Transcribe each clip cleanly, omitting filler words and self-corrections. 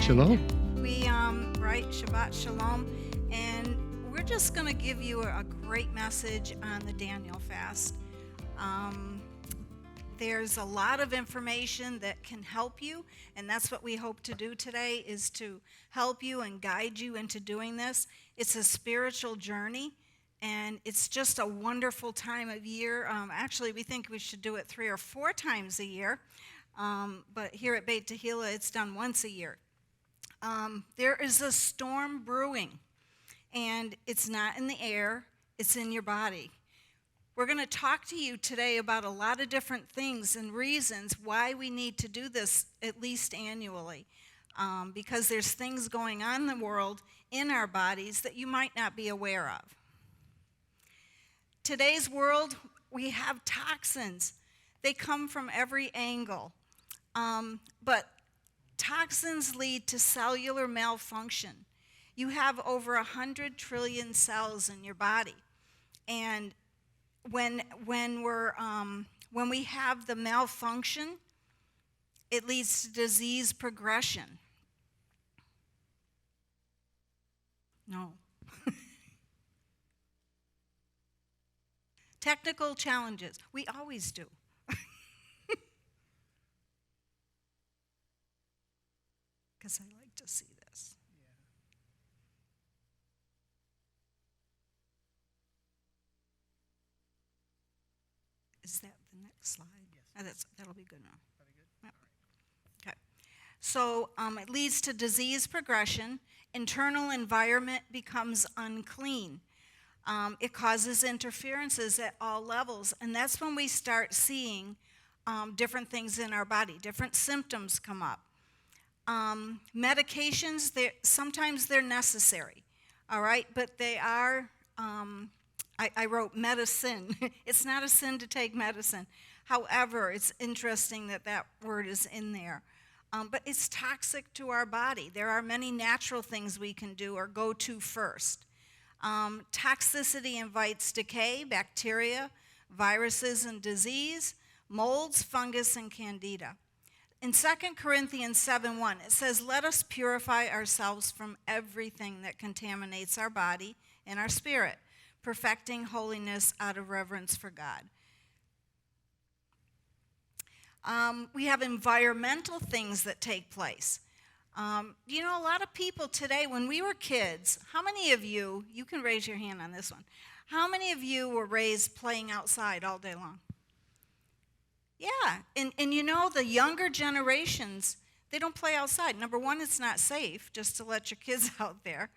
Shalom. Right, Shabbat Shalom. And we're just going to give you a great message on the Daniel fast. There's a lot of information that can help you, and that's what we hope to do today, is to help you and guide you into doing this. It's a spiritual journey, and it's just a wonderful time of year. Actually, we think we should do it 3 or 4 times a year, but here at Beit Tehila, it's done once a year. There is a storm brewing, and it's not in the air, it's in your body. We're going to talk to you today about a lot of different things and reasons why we need to do this at least annually, because there's things going on in the world, in our bodies, that you might not be aware of. Today's world, we have toxins. They come from every angle, but toxins lead to cellular malfunction. You have over 100 trillion cells in your body, and when we have the malfunction, it leads to disease progression. No. Technical challenges. We always do. Because I like to see this. Is that the next slide? Yes. That'll be good now. That'll be good. Yep. Right. Okay. So it leads to disease progression. Internal environment becomes unclean. It causes interferences at all levels, and that's when we start seeing different things in our body. Different symptoms come up. Medications, sometimes they're necessary, all right? But they are, I wrote medicine. It's not a sin to take medicine. However, it's interesting that that word is in there. But it's toxic to our body. There are many natural things we can do or go to first. Toxicity invites decay, bacteria, viruses and disease, molds, fungus, and candida. In 2 Corinthians 7:1, it says, "Let us purify ourselves from everything that contaminates our body and our spirit, perfecting holiness out of reverence for God." We have environmental things that take place. A lot of people today, when we were kids, how many of you can raise your hand on this one, how many of you were raised playing outside all day long? Yeah, and the younger generations, they don't play outside. Number one, it's not safe just to let your kids out there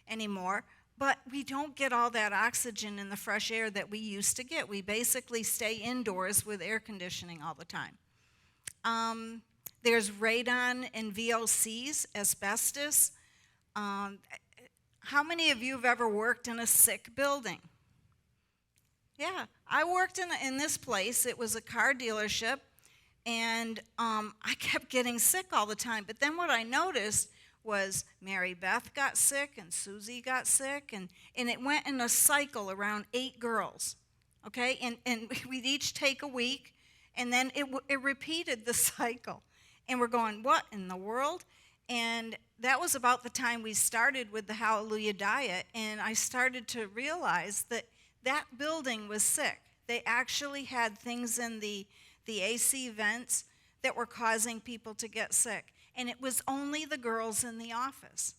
anymore, but we don't get all that oxygen in the fresh air that we used to get. We basically stay indoors with air conditioning all the time. There's radon and VOCs, asbestos. How many of you have ever worked in a sick building? Yeah, I worked in this place. It was a car dealership, and I kept getting sick all the time. But then what I noticed was Mary Beth got sick, and Susie got sick, and it went in a cycle around 8 girls, okay? And we'd each take a week, and then it repeated the cycle. And we're going, what in the world? And that was about the time we started with the Hallelujah Diet, and I started to realize that building was sick. They actually had things in the AC vents that were causing people to get sick. And it was only the girls in the office.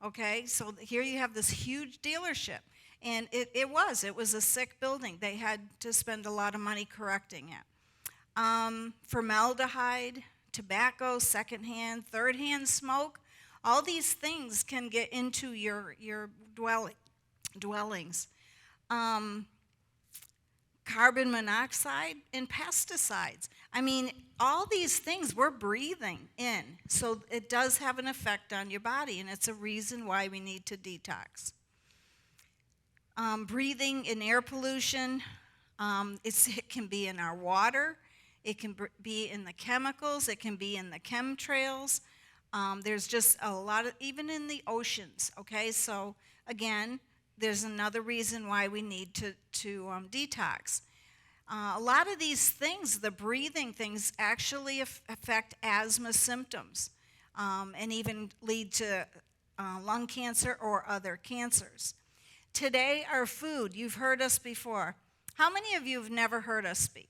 Okay, so here you have this huge dealership. And it was a sick building. They had to spend a lot of money correcting it. Formaldehyde, tobacco, secondhand, third-hand smoke, all these things can get into your dwellings. Carbon monoxide and pesticides. I mean, all these things we're breathing in. So it does have an effect on your body, and it's a reason why we need to detox. Breathing in air pollution, it can be in our water. It can be in the chemicals. It can be in the chemtrails. There's just a lot of, even in the oceans, okay? So, again, there's another reason why we need to detox. A lot of these things, the breathing things, actually affect asthma symptoms. and even lead to lung cancer or other cancers. Today, our food, you've heard us before. How many of you have never heard us speak?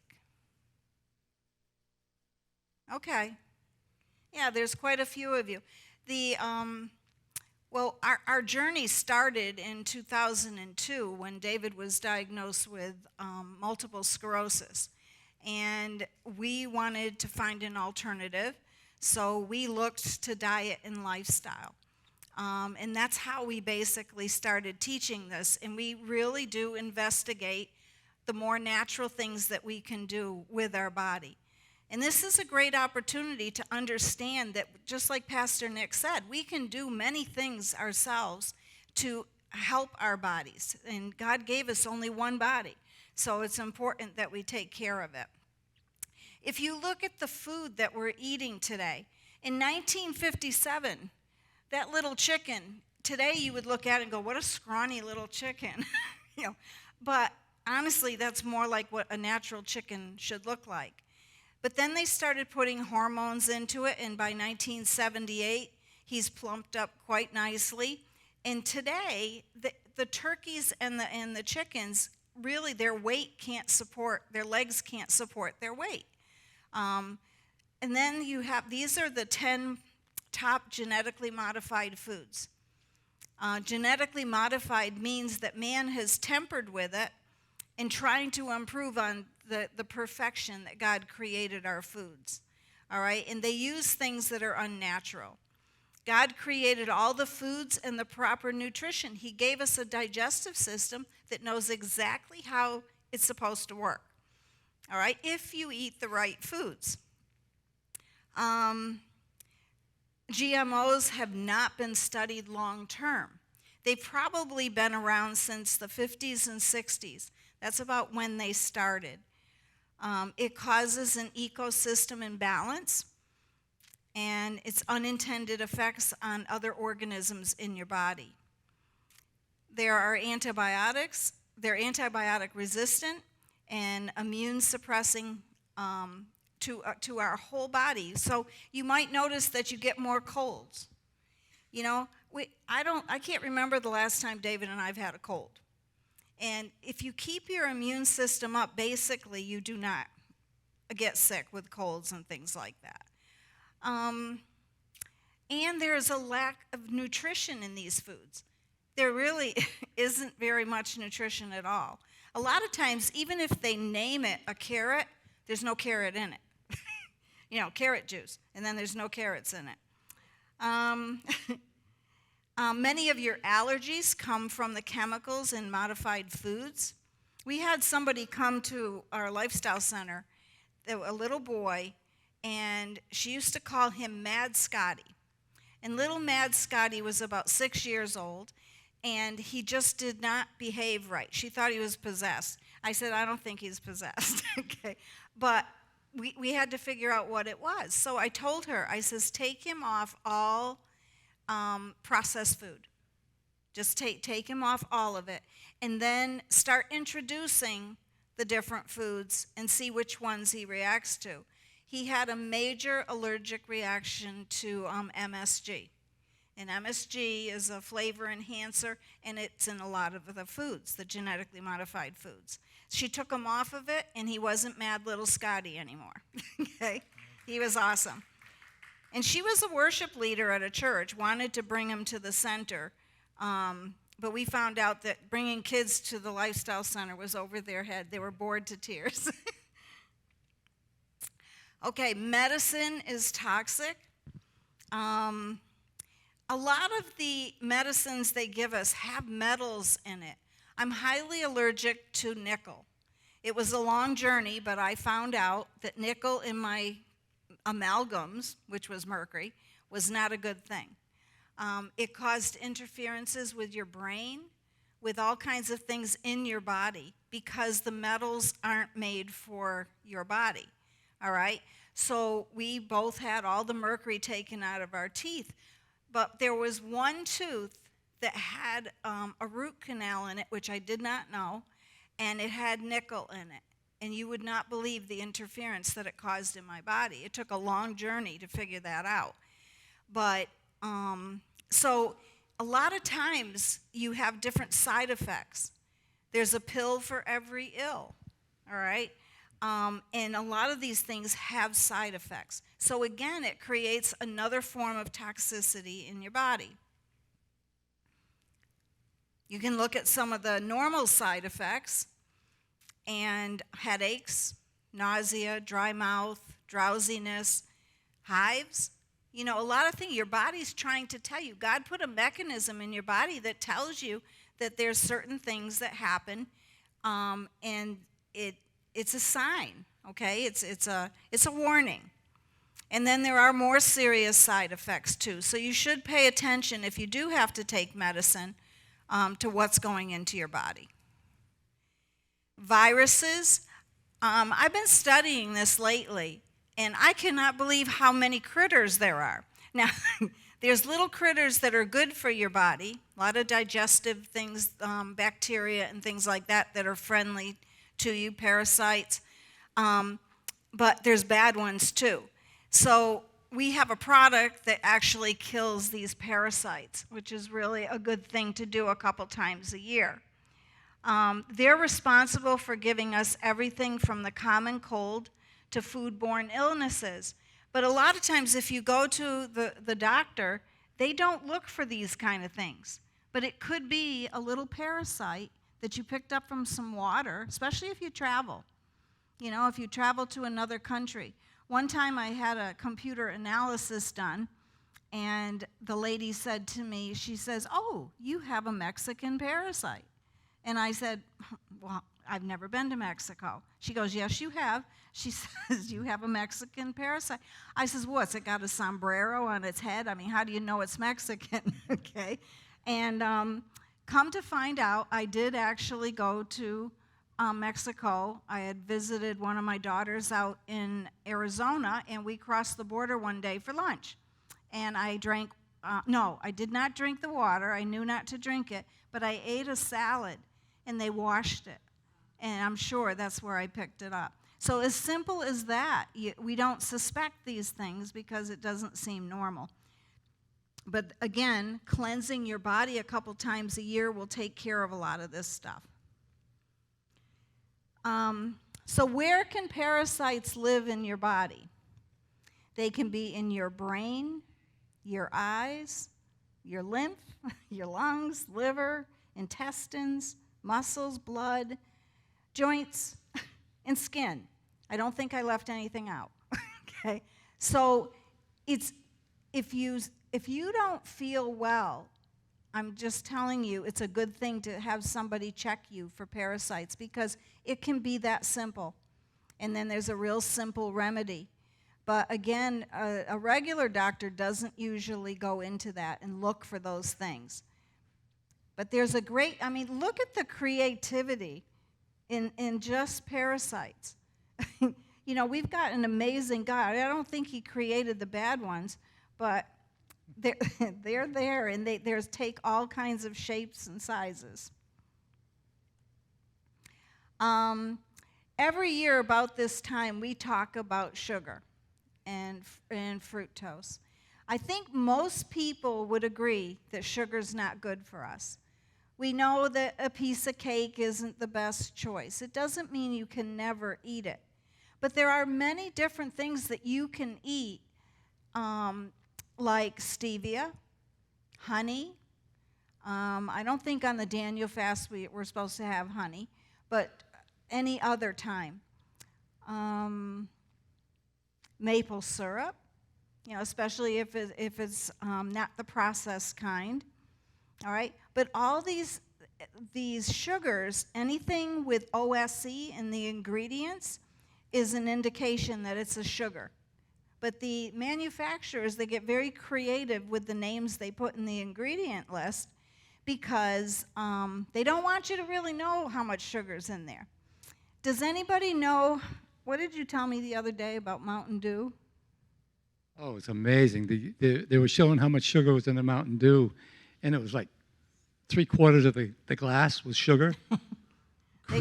Okay. Yeah, there's quite a few of you. Our journey started in 2002 when David was diagnosed with multiple sclerosis. And we wanted to find an alternative, so we looked to diet and lifestyle. And that's how we basically started teaching this. And we really do investigate the more natural things that we can do with our body. And this is a great opportunity to understand that, just like Pastor Nick said, we can do many things ourselves to help our bodies. And God gave us only one body, so it's important that we take care of it. If you look at the food that we're eating today, in 1957, that little chicken, today you would look at it and go, what a scrawny little chicken. But honestly, that's more like what a natural chicken should look like. But then they started putting hormones into it, and by 1978, he's plumped up quite nicely. And today, the turkeys and the chickens, really their weight can't support, their legs can't support their weight. And then you have, these are the 10 top genetically modified foods. Genetically modified means that man has tempered with it in trying to improve on the perfection that God created our foods, all right? And they use things that are unnatural. God created all the foods and the proper nutrition. He gave us a digestive system that knows exactly how it's supposed to work, all right, if you eat the right foods. GMOs have not been studied long term. They've probably been around since the 50s and 60s. That's about when they started. It causes an ecosystem imbalance, and its unintended effects on other organisms in your body. There are antibiotics. They're antibiotic resistant and immune suppressing to our whole body. So you might notice that you get more colds. I can't remember the last time David and I've had a cold. And if you keep your immune system up, basically you do not get sick with colds and things like that. And there's a lack of nutrition in these foods. There really isn't very much nutrition at all. A lot of times, even if they name it a carrot, there's no carrot in it. Carrot juice, and then there's no carrots in it. Many of your allergies come from the chemicals in modified foods. We had somebody come to our lifestyle center, a little boy, and she used to call him Mad Scotty. And little Mad Scotty was about 6 years old, and he just did not behave right. She thought he was possessed. I said, I don't think he's possessed, okay? But we had to figure out what it was. So I told her, I says, take him off all processed food. Just take him off all of it, and then start introducing the different foods and see which ones he reacts to. He had a major allergic reaction to MSG. And MSG is a flavor enhancer, and it's in a lot of the foods, the genetically modified foods. She took him off of it, and he wasn't Mad Little Scotty anymore. Okay? He was awesome. And she was a worship leader at a church, wanted to bring him to the center, but we found out that bringing kids to the lifestyle center was over their head. They were bored to tears. Okay, medicine is toxic. A lot of the medicines they give us have metals in it. I'm highly allergic to nickel. It was a long journey, but I found out that nickel in my amalgams, which was mercury, was not a good thing. It caused interferences with your brain, with all kinds of things in your body, because the metals aren't made for your body, all right? So we both had all the mercury taken out of our teeth, but there was one tooth that had a root canal in it, which I did not know, and it had nickel in it. And you would not believe the interference that it caused in my body. It took a long journey to figure that out. But so a lot of times you have different side effects. There's a pill for every ill, all right? And a lot of these things have side effects. So again, it creates another form of toxicity in your body. You can look at some of the normal side effects, and headaches, nausea, dry mouth, drowsiness, hives. You know, a lot of things your body's trying to tell you. God put a mechanism in your body that tells you that there's certain things that happen, and it's a sign, okay? It's a warning. And then there are more serious side effects too. So you should pay attention if you do have to take medicine to what's going into your body. Viruses. I've been studying this lately, and I cannot believe how many critters there are. Now, there's little critters that are good for your body, a lot of digestive things, bacteria and things like that are friendly to you, parasites, but there's bad ones too. So we have a product that actually kills these parasites, which is really a good thing to do a couple times a year. They're responsible for giving us everything from the common cold to foodborne illnesses. But a lot of times if you go to the doctor, they don't look for these kind of things. But it could be a little parasite that you picked up from some water, especially if you travel. You know, if you travel to another country. One time I had a computer analysis done, and the lady said to me, she says, "Oh, you have a Mexican parasite." And I said, "Well, I've never been to Mexico." She goes, "Yes, you have." She says, "You have a Mexican parasite." I says, "What's it got a sombrero on its head? I mean, how do you know it's Mexican?" Okay. And come to find out, I did actually go to Mexico. I had visited one of my daughters out in Arizona, and we crossed the border one day for lunch. And I drank, no, I did not drink the water. I knew not to drink it, but I ate a salad, and they washed it. And I'm sure that's where I picked it up. So as simple as that, we don't suspect these things because it doesn't seem normal. But again, cleansing your body a couple times a year will take care of a lot of this stuff. So where can parasites live in your body? They can be in your brain, your eyes, your lymph, your lungs, liver, intestines, muscles, blood, joints, and skin. I don't think I left anything out. Okay? So it's if you don't feel well, I'm just telling you, it's a good thing to have somebody check you for parasites because it can be that simple. And then there's a real simple remedy. But again, a regular doctor doesn't usually go into that and look for those things. But there's a great, I mean, look at the creativity in just parasites. You know, we've got an amazing God. I don't think he created the bad ones, but they're there, and they take all kinds of shapes and sizes. Every year about this time, we talk about sugar and fructose. I think most people would agree that sugar's not good for us. We know that a piece of cake isn't the best choice. It doesn't mean you can never eat it. But there are many different things that you can eat, like stevia, honey. I don't think on the Daniel fast we're supposed to have honey, but any other time. Maple syrup, you know, especially if it's not the processed kind. All right, but all these sugars, anything with OSE in the ingredients, is an indication that it's a sugar. But the manufacturers, they get very creative with the names they put in the ingredient list because they don't want you to really know how much sugar's in there. Does anybody know, what did you tell me the other day about Mountain Dew? Oh, it's amazing. They were showing how much sugar was in the Mountain Dew, and it was like 3/4 of the glass was sugar. They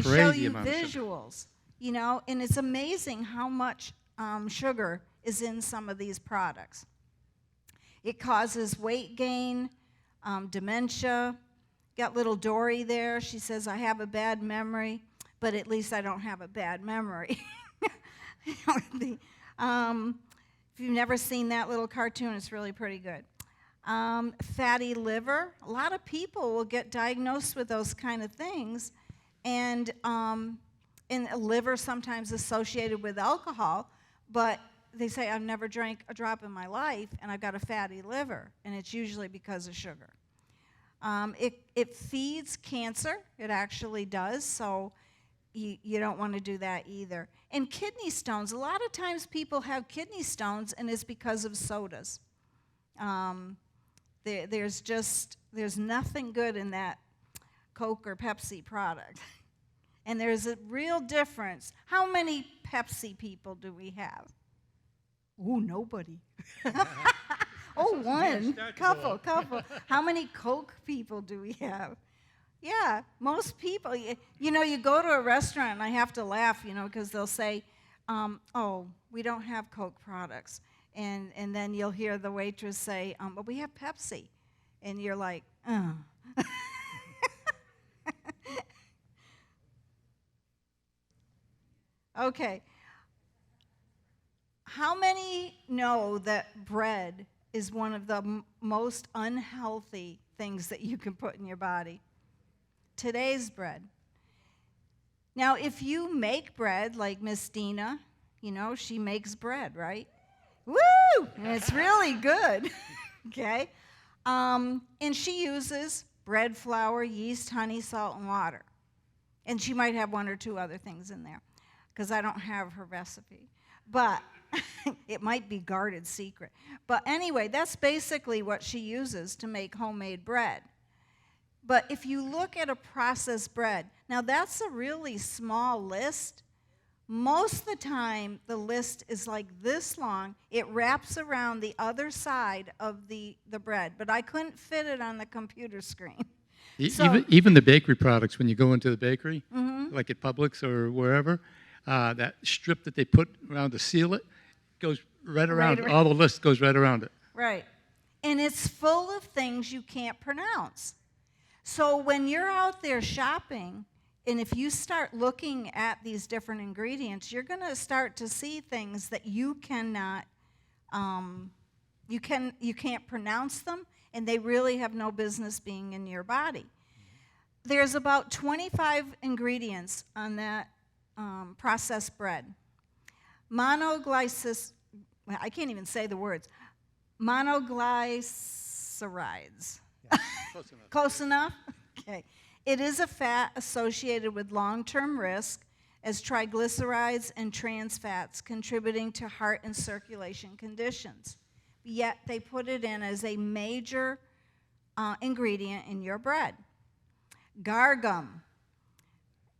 Crazy show you amount of sugar. visuals, you know, and it's amazing how much sugar is in some of these products. It causes weight gain, dementia. Got little Dory there. She says, I have a bad memory, but at least I don't have a bad memory. If you've never seen that little cartoon, it's really pretty good. Fatty liver. A lot of people will get diagnosed with those kind of things, and a liver sometimes associated with alcohol, but they say, I've never drank a drop in my life, and I've got a fatty liver, and it's usually because of sugar. It feeds cancer. It actually does, so you don't want to do that either. And kidney stones. A lot of times people have kidney stones, and it's because of sodas. There's nothing good in that Coke or Pepsi product. And there's a real difference. How many Pepsi people do we have? Ooh, nobody. Oh, one. Couple. How many Coke people do we have? Yeah, most people. You know, you go to a restaurant, and I have to laugh, because they'll say, oh, we don't have Coke products. And then you'll hear the waitress say, but we have Pepsi. And you're like, oh. Okay. How many know that bread is one of the most unhealthy things that you can put in your body? Today's bread. Now, if you make bread like Miss Dina, she makes bread, right? Woo! And it's really good. Okay? And she uses bread flour, yeast, honey, salt, and water. And she might have one or two other things in there, because I don't have her recipe. But it might be guarded secret. But anyway, that's basically what she uses to make homemade bread. But if you look at a processed bread, now that's a really small list. Most of the time, the list is like this long. It wraps around the other side of the bread, but I couldn't fit it on the computer screen. Even the bakery products, when you go into the bakery, like at Publix or wherever, that strip that they put around to seal it goes right around. All the list goes right around it. Right. And it's full of things you can't pronounce. So when you're out there shopping, and if you start looking at these different ingredients, you're going to start to see things that you cannot, you can't pronounce them, and they really have no business being in your body. There's about 25 ingredients on that processed bread. Monoglycerides. I can't even say the words. Monoglycerides. Yeah, close enough. Close enough? Okay. It is a fat associated with long-term risk as triglycerides and trans fats, contributing to heart and circulation conditions. Yet they put it in as a major ingredient in your bread. Gargum.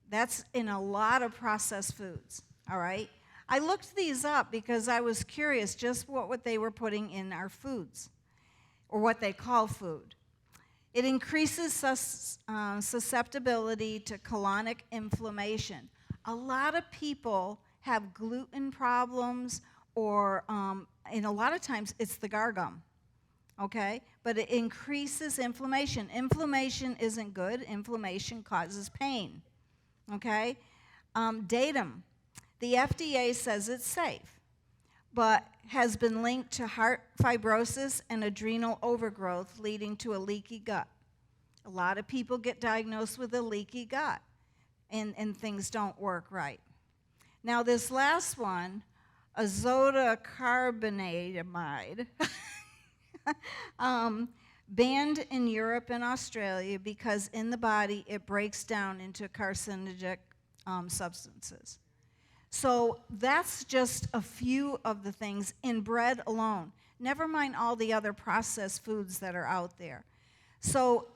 That's in a lot of processed foods, all right? I looked these up because I was curious just what they were putting in our foods, or what they call food. It increases susceptibility to colonic inflammation. A lot of people have gluten problems, or, and a lot of times it's the gargum, okay? But it increases inflammation. Inflammation isn't good. Inflammation causes pain, okay? Datum. The FDA says it's safe, but has been linked to heart fibrosis and adrenal overgrowth, leading to a leaky gut. A lot of people get diagnosed with a leaky gut, and things don't work right. Now, this last one, azoocarbonamide, banned in Europe and Australia because in the body it breaks down into carcinogenic substances. So that's just a few of the things in bread alone. Never mind all the other processed foods that are out there. So,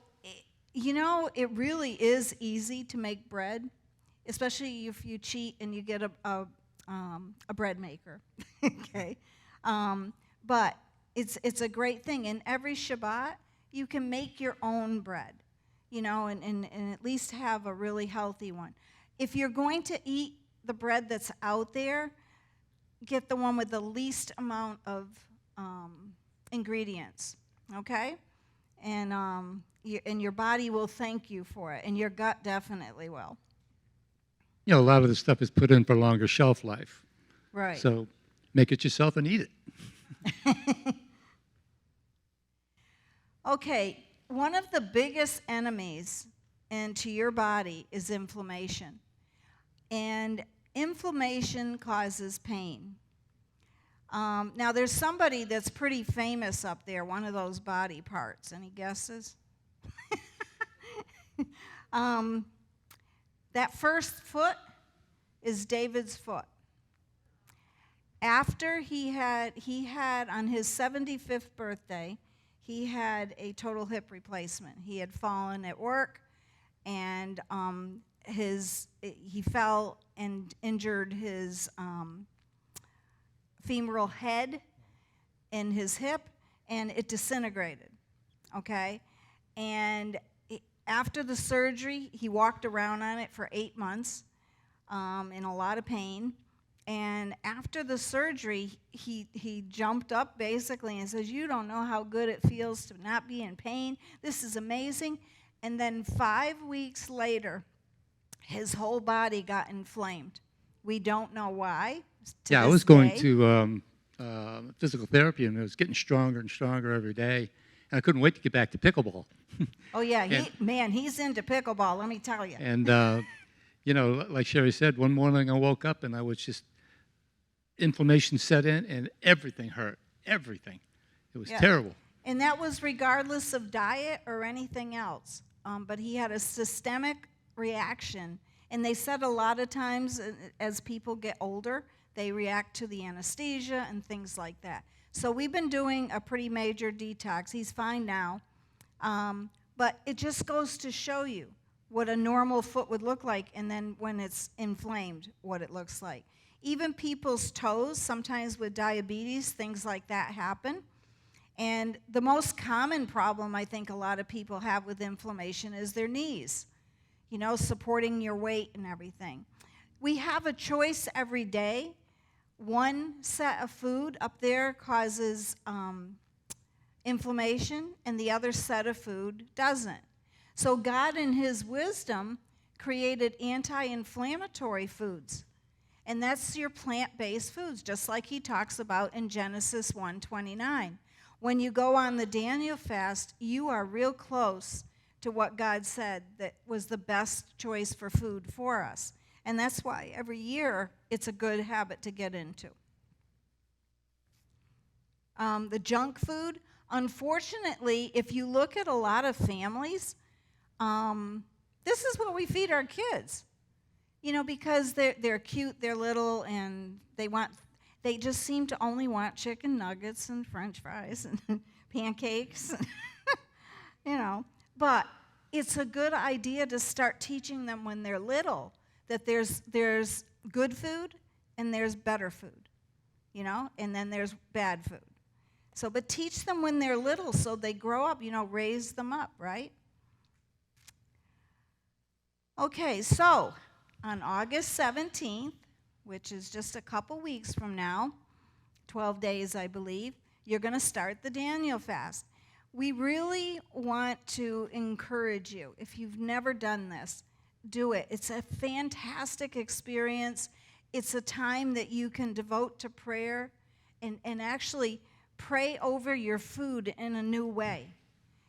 it really is easy to make bread, especially if you cheat and you get a bread maker. Okay, but it's a great thing. And every Shabbat, you can make your own bread, and at least have a really healthy one. If you're going to eat the bread that's out there, get the one with the least amount of ingredients, okay? And your body will thank you for it, and your gut definitely will. You know, a lot of this stuff is put in for longer shelf life. Right. So make it yourself and eat it. Okay, one of the biggest enemies into your body is inflammation. And inflammation causes pain. Now, there's somebody that's pretty famous up there, one of those body parts. Any guesses? That first foot is David's foot. After he had on his 75th birthday, he had a total hip replacement. He had fallen at work, and he fell and injured his femoral head in his hip, and it disintegrated, okay? And after the surgery, he walked around on it for 8 months in a lot of pain. And after the surgery, he jumped up basically and says, "You don't know how good it feels to not be in pain. This is amazing." And then 5 weeks later, his whole body got inflamed. We don't know why. Yeah, I was going to physical therapy, and it was getting stronger and stronger every day. And I couldn't wait to get back to pickleball. Oh, yeah. He's into pickleball, let me tell you. And, you know, like Sherry said, one morning I woke up and I was just, inflammation set in and everything hurt. Everything. It was terrible. And that was regardless of diet or anything else. But he had a systemic reaction. And they said a lot of times as people get older, they react to the anesthesia and things like that. So we've been doing a pretty major detox. He's fine now. But it just goes to show you what a normal foot would look like, and then when it's inflamed, what it looks like. Even people's toes, sometimes with diabetes, things like that happen. And the most common problem I think a lot of people have with inflammation is their knees, you know, supporting your weight and everything. We have a choice every day. One set of food up there causes inflammation, and the other set of food doesn't. So God, in his wisdom, created anti-inflammatory foods. And that's your plant-based foods, just like he talks about in Genesis 1:29. When you go on the Daniel fast, you are real close to what God said that was the best choice for food for us. And that's why every year it's a good habit to get into. The junk food, unfortunately, if you look at a lot of families, this is what we feed our kids. You know, because they're cute, they're little, and they just seem to only want chicken nuggets and French fries and pancakes, you know. But it's a good idea to start teaching them when they're little that there's good food and there's better food, you know, and then there's bad food. So, but teach them when they're little so they grow up, you know, raise them up, right? Okay, so on August 17th, which is just a couple weeks from now, 12 days, I believe, you're going to start the Daniel fast. We really want to encourage you. If you've never done this, do it. It's a fantastic experience. It's a time that you can devote to prayer and actually pray over your food in a new way.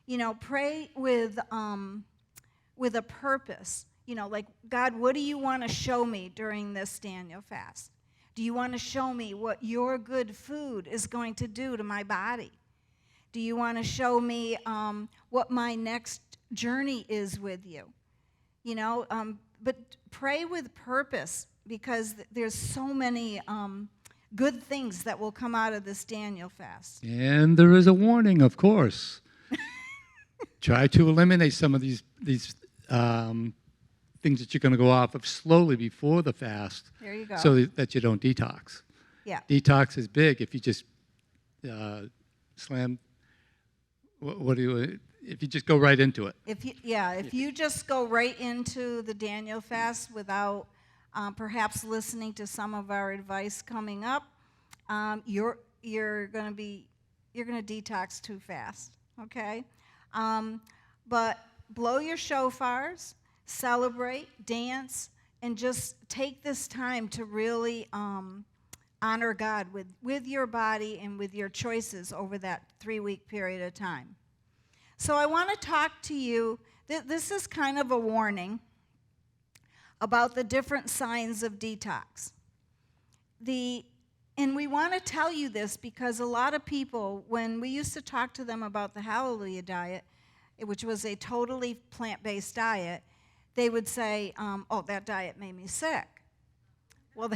You know, pray with a purpose. You know, like, God, what do you want to show me during this Daniel fast? Do you want to show me what your good food is going to do to my body? Do you want to show me what my next journey is with you? You know, but pray with purpose, because there's so many good things that will come out of this Daniel fast. And there is a warning, of course. Try to eliminate some of these things that you're going to go off of slowly before the fast. There you go. So that you don't detox. Yeah. Detox is big if you just slam. If you just go right into it? If you just go right into the Daniel fast without perhaps listening to some of our advice coming up, you're going to be detox too fast, okay? But blow your shofars, celebrate, dance, and just take this time to really honor God with your body and with your choices over that 3-week period of time. So I want to talk to you, this is kind of a warning about the different signs of detox. And we want to tell you this because a lot of people, when we used to talk to them about the Hallelujah diet, which was a totally plant-based diet, they would say, oh, that diet made me sick. Well,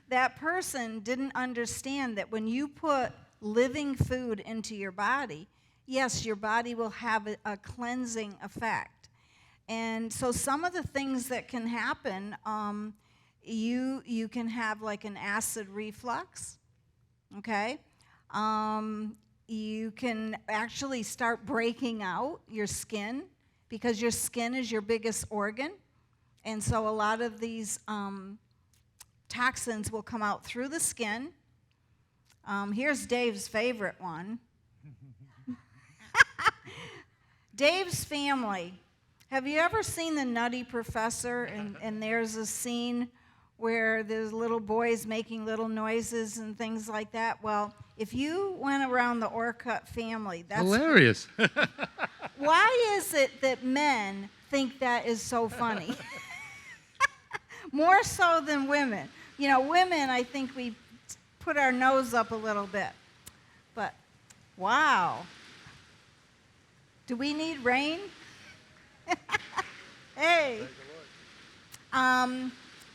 that person didn't understand that when you put living food into your body, yes, your body will have a cleansing effect. And so some of the things that can happen, you can have like an acid reflux, okay? You can actually start breaking out your skin because your skin is your biggest organ. And so a lot of these toxins will come out through the skin. Here's Dave's favorite one. Dave's family. Have you ever seen The Nutty Professor? And there's a scene where there's little boys making little noises and things like that. Well, if you went around the Orcutt family, that's hilarious. Why is it that men think that is so funny? More so than women. You know, women, I think we put our nose up a little bit. But, wow. Do we need rain? Hey.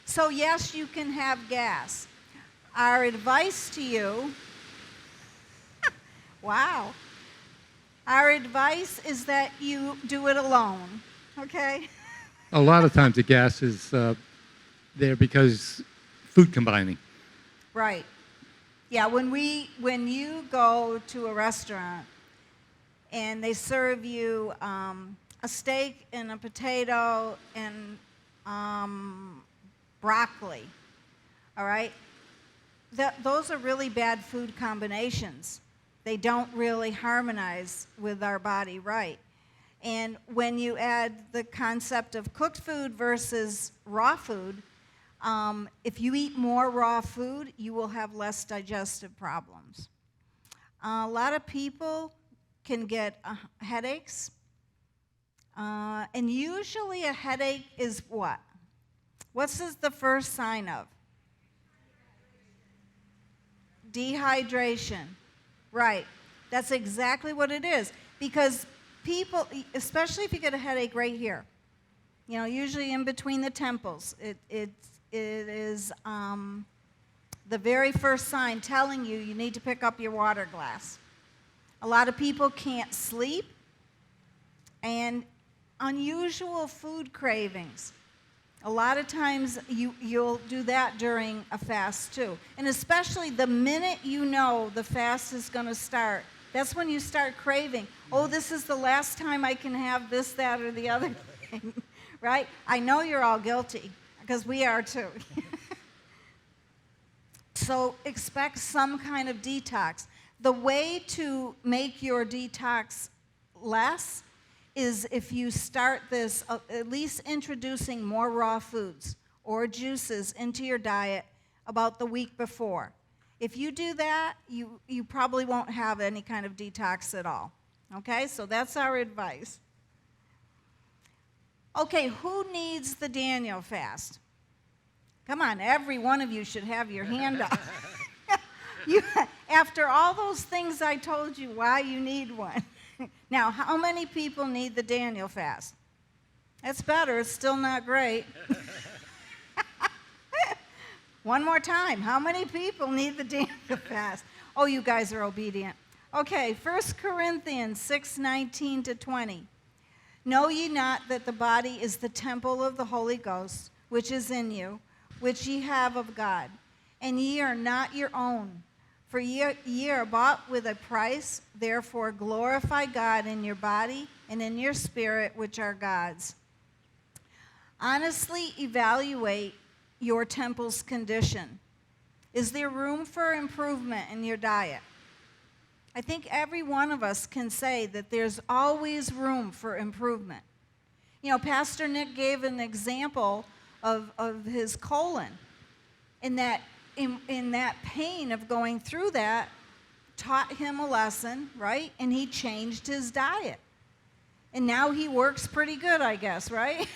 So yes, you can have gas. Our advice to you, wow. Our advice is that you do it alone, okay? A lot of times the gas is there because food combining. Right. Yeah, when you go to a restaurant and they serve you a steak and a potato and broccoli, all right? Those are really bad food combinations. They don't really harmonize with our body right. And when you add the concept of cooked food versus raw food, if you eat more raw food, you will have less digestive problems. A lot of people can get headaches. And usually a headache is what? What's the first sign of? Dehydration. Right. That's exactly what it is. Because people, especially if you get a headache right here, you know, usually in between the temples, it is the very first sign telling you need to pick up your water glass. A lot of people can't sleep, and unusual food cravings. A lot of times you'll do that during a fast too. And especially the minute you know the fast is going to start, that's when you start craving. Oh, this is the last time I can have this, that, or the other thing, right? I know you're all guilty, because we are too. So expect some kind of detox. The way to make your detox less is if you start this, at least introducing more raw foods or juices into your diet about the week before. If you do that, you probably won't have any kind of detox at all. Okay, so that's our advice. Okay, who needs the Daniel fast? Come on, every one of you should have your hand up. After all those things I told you why you need one. Now, how many people need the Daniel fast? That's better. It's still not great. One more time. How many people need the Daniel fast? Oh, you guys are obedient. Okay, 1 Corinthians 6:19-20. Know ye not that the body is the temple of the Holy Ghost, which is in you, which ye have of God, and ye are not your own? For ye are bought with a price, therefore glorify God in your body and in your spirit, which are God's. Honestly evaluate your temple's condition. Is there room for improvement in your diet? I think every one of us can say that there's always room for improvement. You know, Pastor Nick gave an example of his colon, and that in that pain of going through that taught him a lesson, right? And he changed his diet. And now he works pretty good, I guess, right?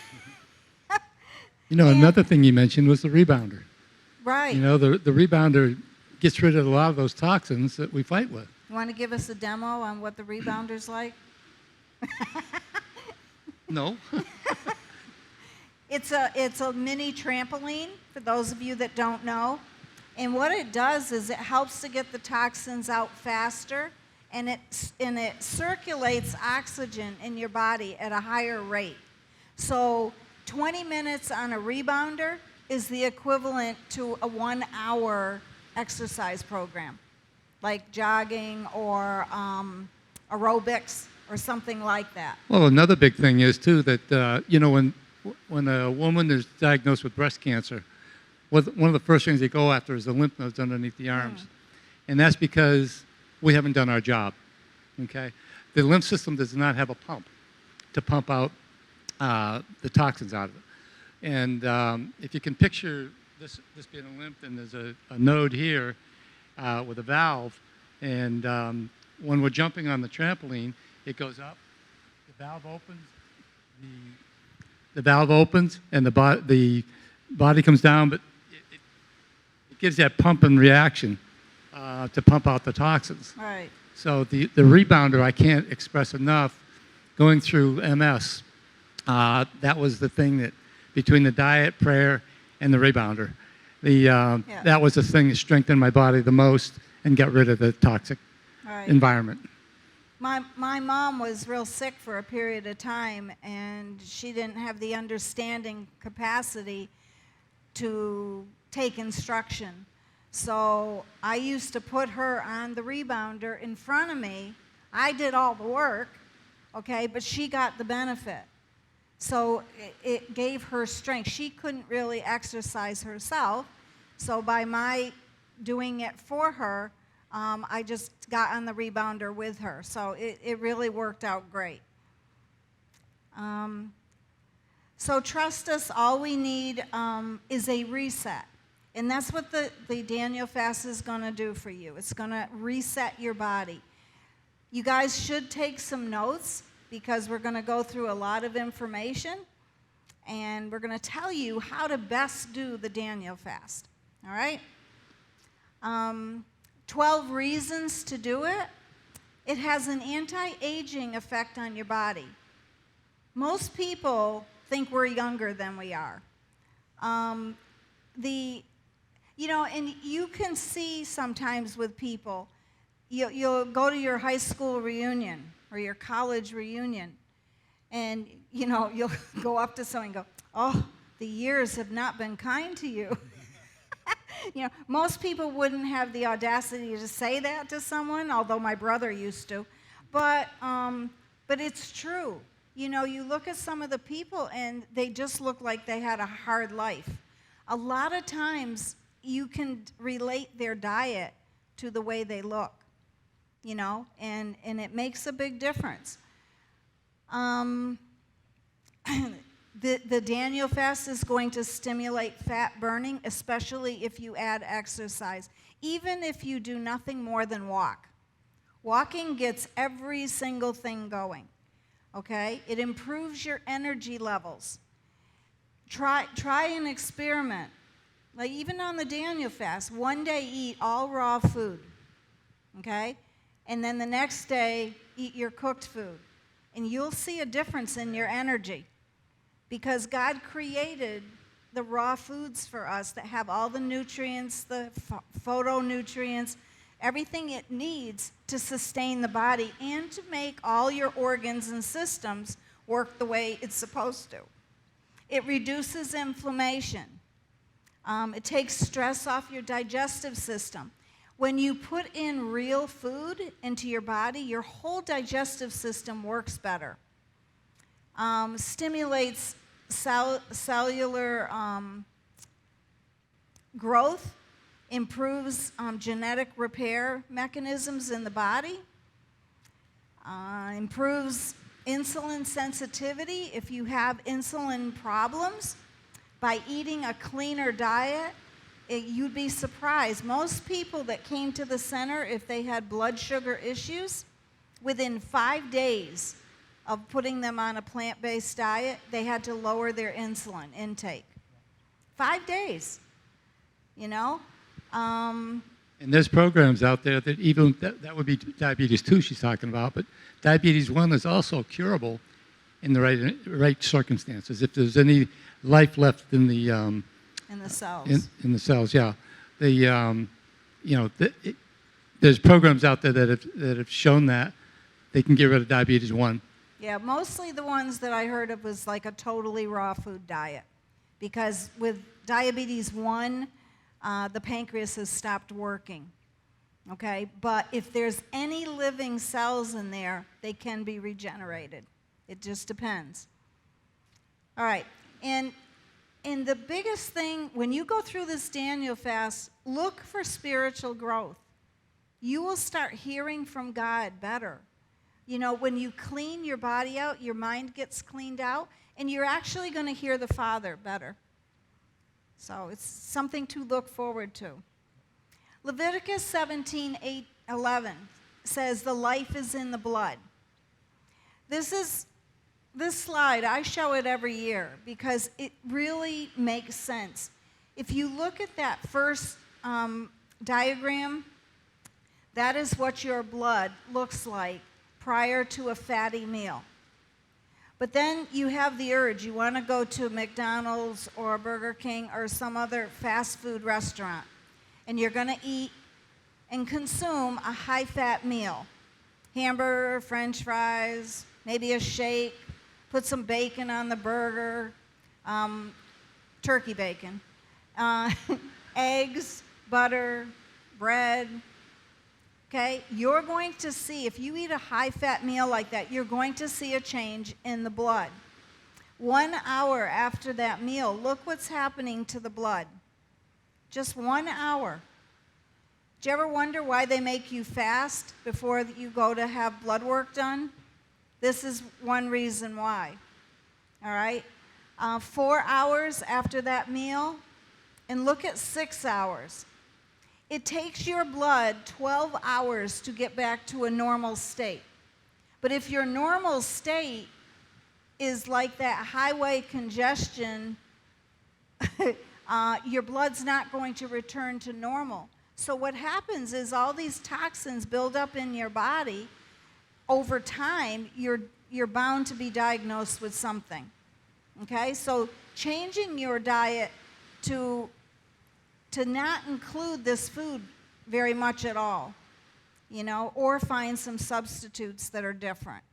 You know, another thing you mentioned was the rebounder. Right. You know, the rebounder gets rid of a lot of those toxins that we fight with. You want to give us a demo on what the rebounder's like? No. It's a mini trampoline, for those of you that don't know. And what it does is it helps to get the toxins out faster, and it circulates oxygen in your body at a higher rate. So 20 minutes on a rebounder is the equivalent to a 1-hour exercise program, like jogging or aerobics or something like that. Well, another big thing is, too, that, you know, when a woman is diagnosed with breast cancer, one of the first things they go after is the lymph nodes underneath the arms. And that's because we haven't done our job, okay? The lymph system does not have a pump to pump out the toxins out of it. And if you can picture this being a lymph, and there's a node here with a valve, and when we're jumping on the trampoline, it goes up, the valve opens, the valve opens, and the body comes down, but it gives that pump and reaction to pump out the toxins. Right. So the rebounder, I can't express enough. Going through MS, that was the thing that, between the diet, prayer, and the rebounder, that was the thing that strengthened my body the most and got rid of the toxic environment. My mom was real sick for a period of time, and she didn't have the understanding capacity to take instruction. So I used to put her on the rebounder in front of me. I did all the work, okay, but she got the benefit. So it gave her strength. She couldn't really exercise herself, so by my doing it for her, I just got on the rebounder with her. So it really worked out great. So trust us, all we need is a reset. And that's what the Daniel fast is going to do for you. It's going to reset your body. You guys should take some notes, because we're going to go through a lot of information, and we're going to tell you how to best do the Daniel fast. All right? 12 reasons to do it. It has an anti-aging effect on your body. Most people think we're younger than we are. You know, and you can see sometimes with people, you'll go to your high school reunion or your college reunion, and, you know, you'll go up to someone and go, "Oh, the years have not been kind to you." You know, most people wouldn't have the audacity to say that to someone, although my brother used to. But it's true. You know, you look at some of the people, and they just look like they had a hard life. A lot of times, you can relate their diet to the way they look, you know, and it makes a big difference. The Daniel fast is going to stimulate fat burning, especially if you add exercise, even if you do nothing more than walk. Walking gets every single thing going, okay? It improves your energy levels. Try an experiment. Like, even on the Daniel fast, one day eat all raw food, okay? And then the next day, eat your cooked food. And you'll see a difference in your energy, because God created the raw foods for us that have all the nutrients, the phytonutrients, everything it needs to sustain the body and to make all your organs and systems work the way it's supposed to. It reduces inflammation. It takes stress off your digestive system. When you put in real food into your body, your whole digestive system works better. Stimulates cellular growth improves genetic repair mechanisms in the body, improves insulin sensitivity if you have insulin problems. By eating a cleaner diet, you'd be surprised. Most people that came to the center, if they had blood sugar issues, within 5 days of putting them on a plant-based diet, they had to lower their insulin intake. 5 days, you know? And there's programs out there that even, that would be diabetes 2 she's talking about, but diabetes 1 is also curable in the right circumstances. If there's any life left in the in the cells. In the cells, yeah. There's programs out there that have shown that they can get rid of diabetes 1. Yeah, mostly the ones that I heard of was like a totally raw food diet. Because with diabetes 1, the pancreas has stopped working. Okay? But if there's any living cells in there, they can be regenerated. It just depends. All right. And the biggest thing, when you go through this Daniel fast, look for spiritual growth. You will start hearing from God better. You know, when you clean your body out, your mind gets cleaned out, and you're actually going to hear the Father better. So it's something to look forward to. Leviticus 17:8-11 says, the life is in the blood. This slide, I show it every year because it really makes sense. If you look at that first diagram, that is what your blood looks like prior to a fatty meal. But then you have the urge. You want to go to McDonald's or Burger King or some other fast food restaurant, and you're going to eat and consume a high-fat meal. Hamburger, French fries, maybe a shake, put some bacon on the burger, turkey bacon, eggs, butter, bread. Okay, you're going to see, if you eat a high-fat meal like that, you're going to see a change in the blood. 1 hour after that meal, look what's happening to the blood. Just 1 hour. Do you ever wonder why they make you fast before you go to have blood work done? This is one reason why. All right? 4 hours after that meal, and look at 6 hours. It takes your blood 12 hours to get back to a normal state. But if your normal state is like that highway congestion, your blood's not going to return to normal. So what happens is all these toxins build up in your body. Over time, you're bound to be diagnosed with something. Okay? So changing your diet to not include this food very much at all, you know, or find some substitutes that are different.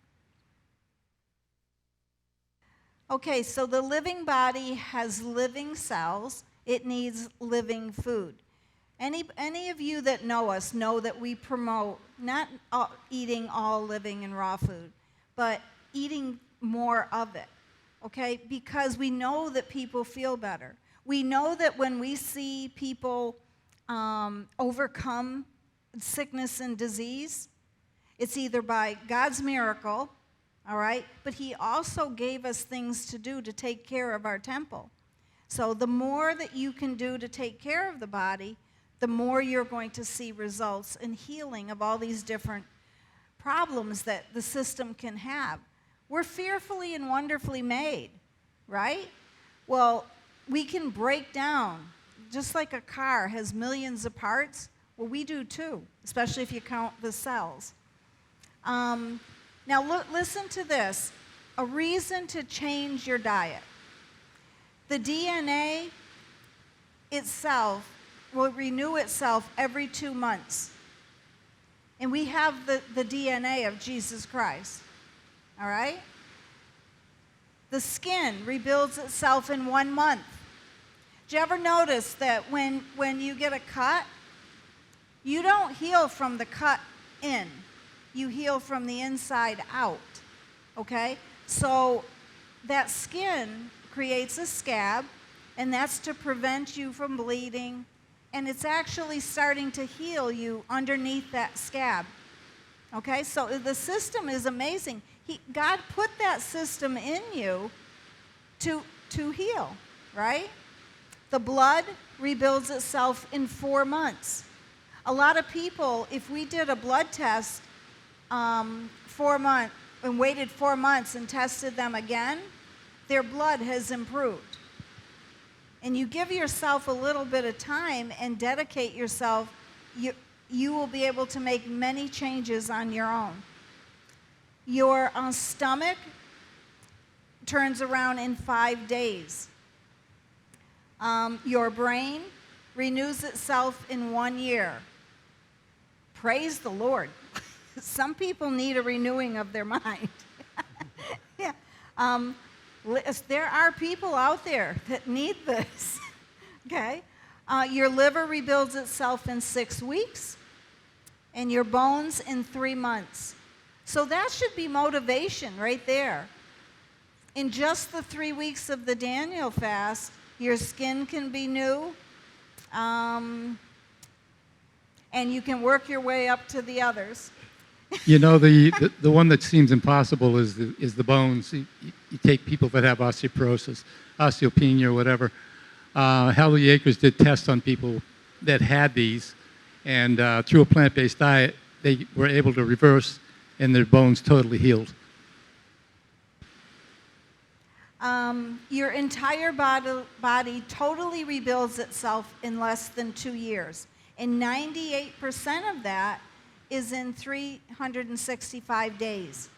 Okay, so the living body has living cells. It needs living food. Any of you that know us know that we promote not eating all living and raw food, but eating more of it, okay? Because we know that people feel better. We know that when we see people overcome sickness and disease, it's either by God's miracle, all right, but He also gave us things to do to take care of our temple. So the more that you can do to take care of the body, the more you're going to see results in healing of all these different problems that the system can have. We're fearfully and wonderfully made, right? Well, we can break down, just like a car has millions of parts. Well, we do too, especially if you count the cells. Now, listen to this. A reason to change your diet. The DNA itself will renew itself every 2 months. And we have the DNA of Jesus Christ, all right? The skin rebuilds itself in 1 month. Do you ever notice that when you get a cut, you don't heal from the cut in. You heal from the inside out, okay? So that skin creates a scab, and that's to prevent you from bleeding and it's actually starting to heal you underneath that scab. Okay, so the system is amazing. God put that system in you to heal, right? The blood rebuilds itself in 4 months. A lot of people, if we did a blood test 4 months and waited 4 months and tested them again, their blood has improved. And you give yourself a little bit of time and dedicate yourself, you will be able to make many changes on your own. Your stomach turns around in 5 days. Your brain renews itself in 1 year. Praise the Lord. Some people need a renewing of their mind. Yeah. There are people out there that need this. Okay? Your liver rebuilds itself in 6 weeks, and your bones in 3 months. So that should be motivation right there. In just the 3 weeks of the Daniel fast, your skin can be new, and you can work your way up to the others. You know, the one that seems impossible is the bones. You take people that have osteoporosis, osteopenia, or whatever. Hallelujah Acres did tests on people that had these, and through a plant-based diet, they were able to reverse, and their bones totally healed. Your entire body totally rebuilds itself in less than 2 years, and 98% of that is in 365 days.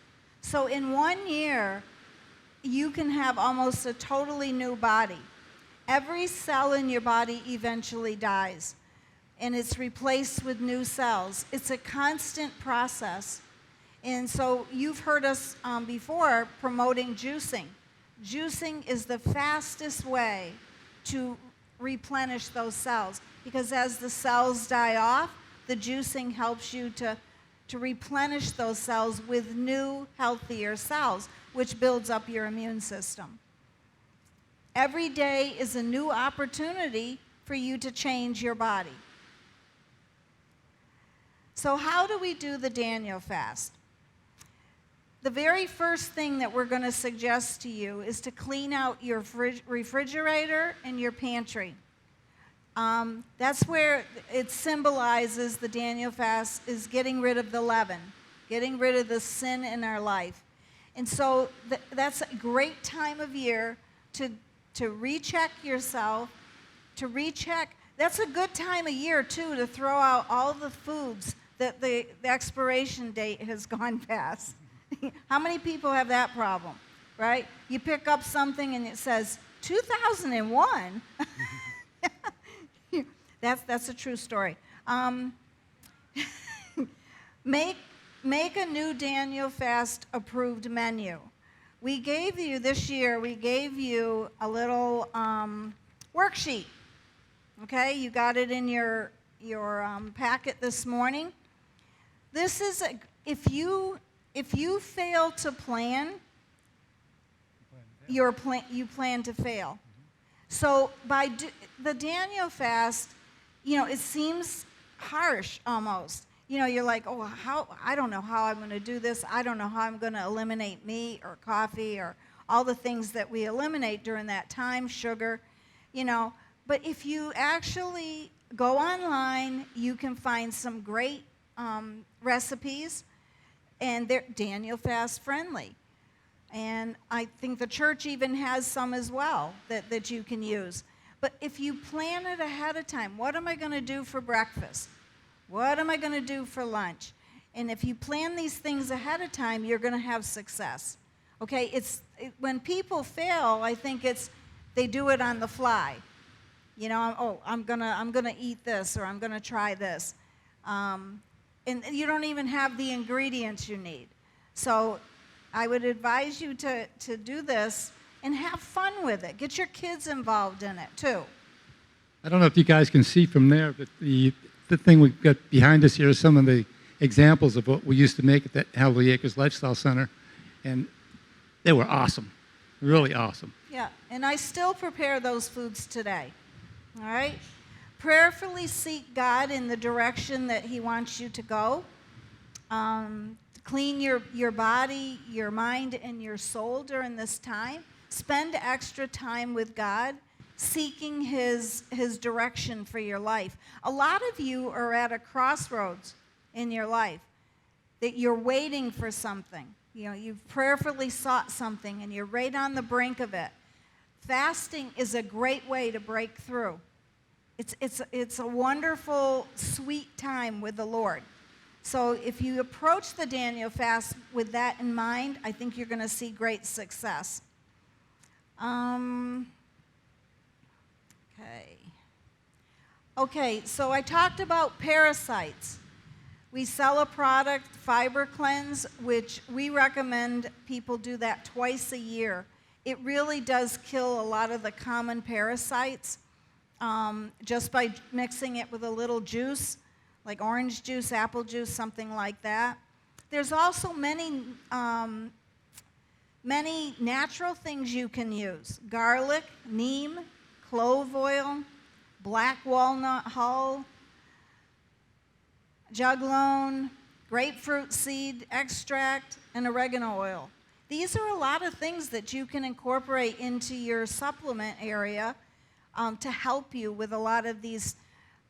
So in 1 year, you can have almost a totally new body. Every cell in your body eventually dies, and it's replaced with new cells. It's a constant process. And so you've heard us before promoting juicing. Juicing is the fastest way to replenish those cells, because as the cells die off, the juicing helps you to replenish those cells with new, healthier cells, which builds up your immune system. Every day is a new opportunity for you to change your body. So how do we do the Daniel fast? The very first thing that we're going to suggest to you is to clean out your refrigerator and your pantry. That's where it symbolizes the Daniel fast, is getting rid of the leaven, getting rid of the sin in our life. And so that's a great time of year to recheck yourself, to recheck. That's a good time of year, too, to throw out all the foods that the expiration date has gone past. How many people have that problem, right? You pick up something and it says 2001. That's a true story. Make a new Daniel fast approved menu. We gave you this year. We gave you a little worksheet. Okay, you got it in your packet this morning. This is if you fail to plan, you plan to fail. So by the Daniel fast, it seems harsh almost. You're like, oh, I don't know how I'm going to do this. I don't know how I'm going to eliminate meat or coffee or all the things that we eliminate during that time, sugar, But if you actually go online, you can find some great recipes, and they're Daniel fast friendly. And I think the church even has some as well that you can use. But if you plan it ahead of time, what am I going to do for breakfast? What am I going to do for lunch? And if you plan these things ahead of time, you're going to have success. Okay, when people fail, I think they do it on the fly. I'm gonna eat this, or I'm gonna try this, and you don't even have the ingredients you need. So I would advise you to do this and have fun with it. Get your kids involved in it too. I don't know if you guys can see from there, but the thing we've got behind us here is some of the examples of what we used to make at that Hallelujah Acres Lifestyle Center, and they were awesome, really awesome. Yeah, and I still prepare those foods today. All right? Prayerfully seek God in the direction that he wants you to go. Clean your body, your mind, and your soul during this time. Spend extra time with God, seeking his direction for your life. A lot of you are at a crossroads in your life, that you're waiting for something. You know, you've prayerfully sought something, and you're right on the brink of it. Fasting is a great way to break through. It's a wonderful, sweet time with the Lord. So if you approach the Daniel fast with that in mind, I think you're going to see great success. Okay, so I talked about parasites. We sell a product, Fiber Cleanse, which we recommend people do that twice a year. It really does kill a lot of the common parasites just by mixing it with a little juice, like orange juice, apple juice, something like that. There's also many natural things you can use. Garlic, neem, clove oil, black walnut hull, juglone, grapefruit seed extract, and oregano oil. These are a lot of things that you can incorporate into your supplement area to help you with a lot of these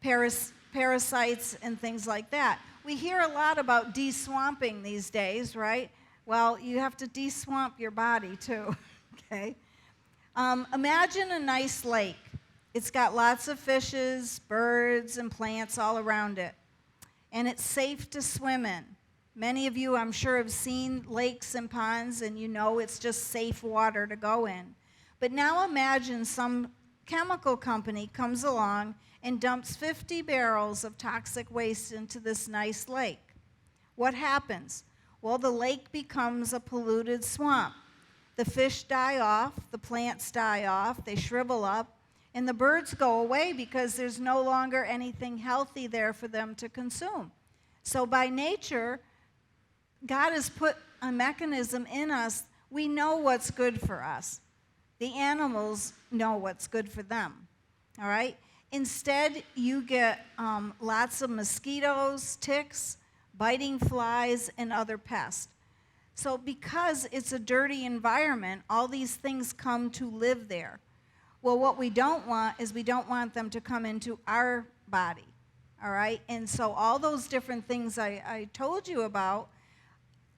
parasites and things like that. We hear a lot about deswamping these days, right? Well, you have to deswamp your body too, okay? Imagine a nice lake. It's got lots of fishes, birds, and plants all around it. And it's safe to swim in. Many of you, I'm sure, have seen lakes and ponds, and you know it's just safe water to go in. But now imagine some chemical company comes along and dumps 50 barrels of toxic waste into this nice lake. What happens? Well, the lake becomes a polluted swamp. The fish die off, the plants die off, they shrivel up, and the birds go away because there's no longer anything healthy there for them to consume. So by nature, God has put a mechanism in us. We know what's good for us. The animals know what's good for them, all right? Instead, you get lots of mosquitoes, ticks, biting flies, and other pests. So because it's a dirty environment, all these things come to live there. Well, what we don't want is we don't want them to come into our body, all right? And so all those different things I told you about,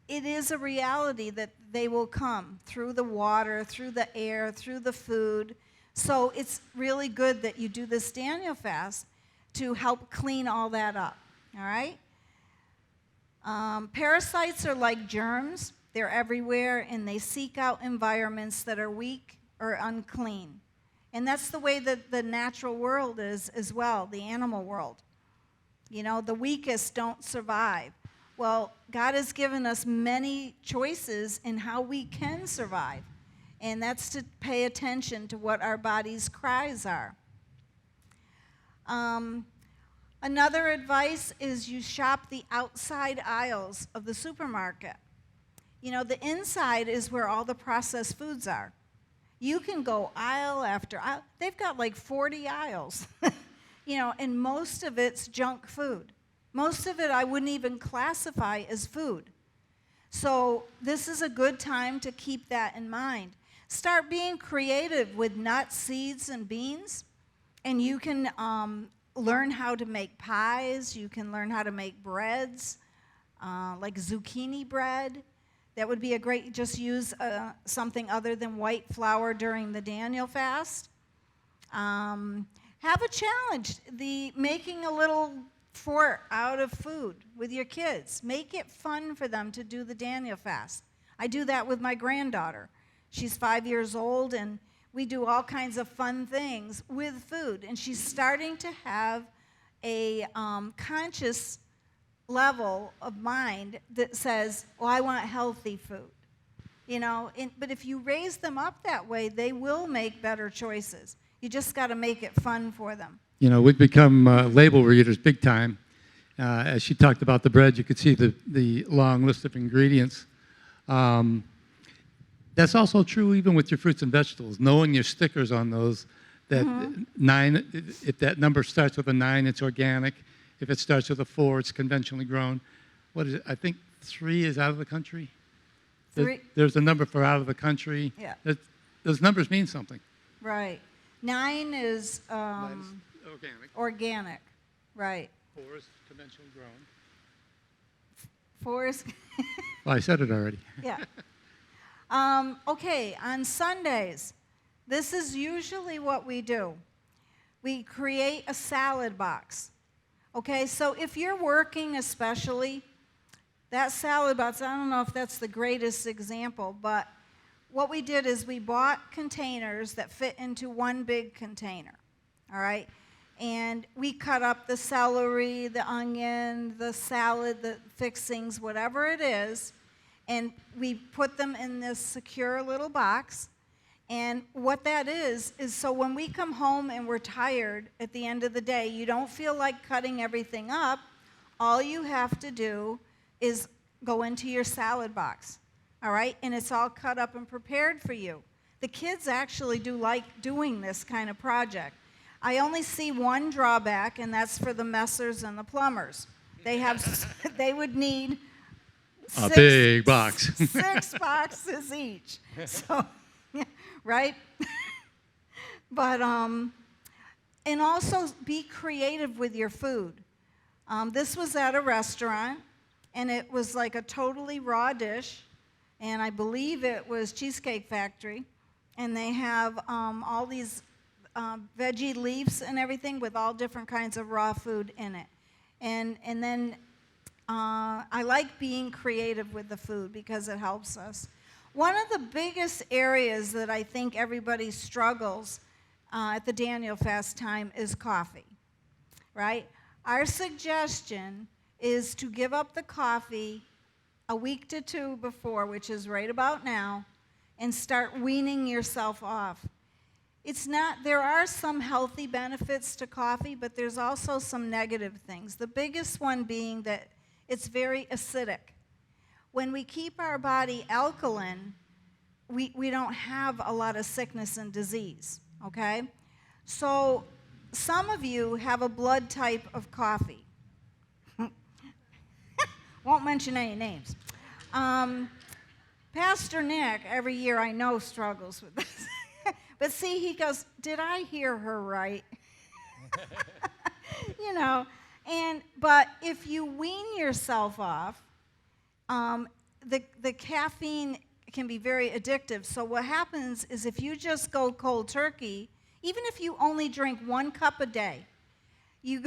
it is a reality that they will come through the water, through the air, through the food. So it's really good that you do this Daniel fast to help clean all that up, all right? Parasites are like germs. They're everywhere, and they seek out environments that are weak or unclean. And that's the way that the natural world is as well, the animal world. You know, the weakest don't survive. Well, God has given us many choices in how we can survive. And that's to pay attention to what our body's cries are. Another advice is you shop the outside aisles of the supermarket. You know, the inside is where all the processed foods are. You can go aisle after aisle. They've got like 40 aisles, you know, and most of it's junk food. Most of it I wouldn't even classify as food. So this is a good time to keep that in mind. Start being creative with nuts, seeds, and beans, and you can learn how to make pies. You can learn how to make breads, like zucchini bread. That would be a great, just use something other than white flour during the Daniel fast. Have a challenge, making a little fort out of food with your kids. Make it fun for them to do the Daniel fast. I do that with my granddaughter. She's 5 years old, and we do all kinds of fun things with food. And she's starting to have a conscious level of mind that says, well, I want healthy food. You know, but if you raise them up that way, they will make better choices. You just got to make it fun for them. You know, we've become label readers big time. As she talked about the bread, you could see the long list of ingredients. That's also true even with your fruits and vegetables. Knowing your stickers on those That 9, if that number starts with a 9, it's organic. If it starts with a 4, it's conventionally grown. What is it? I think 3 is out of the country. There's a number for out of the country. Yeah. Those numbers mean something. Right. 9 is 9 is organic. organic. Right. 4 is conventionally grown. 4 is... Well, I said it already. Yeah. Okay, on Sundays, this is usually what we do. We create a salad box. Okay, so if you're working especially, that salad box, I don't know if that's the greatest example, but what we did is we bought containers that fit into one big container, all right? And we cut up the celery, the onion, the salad, the fixings, whatever it is, and we put them in this secure little box. And what that is so when we come home and we're tired at the end of the day, you don't feel like cutting everything up. All you have to do is go into your salad box, all right? And it's all cut up and prepared for you. The kids actually do like doing this kind of project. I only see one drawback, and that's for the messers and the plumbers. They would need A big box. 6 boxes each. So, right? But, and also be creative with your food. This was at a restaurant, and it was like a totally raw dish, and I believe it was Cheesecake Factory, and they have all these veggie leaves and everything with all different kinds of raw food in it. And then I like being creative with the food because it helps us. One of the biggest areas that I think everybody struggles at the Daniel Fast time is coffee, right? Our suggestion is to give up the coffee a week to 2 before, which is right about now, and start weaning yourself off. There are some healthy benefits to coffee, but there's also some negative things. The biggest one being that it's very acidic. When we keep our body alkaline, we don't have a lot of sickness and disease, okay? So some of you have a blood type of coffee. Won't mention any names. Pastor Nick, every year I know, struggles with this. But see, he goes, did I hear her right? You know, but if you wean yourself off, the caffeine can be very addictive. So what happens is if you just go cold turkey, even if you only drink 1 cup a day, you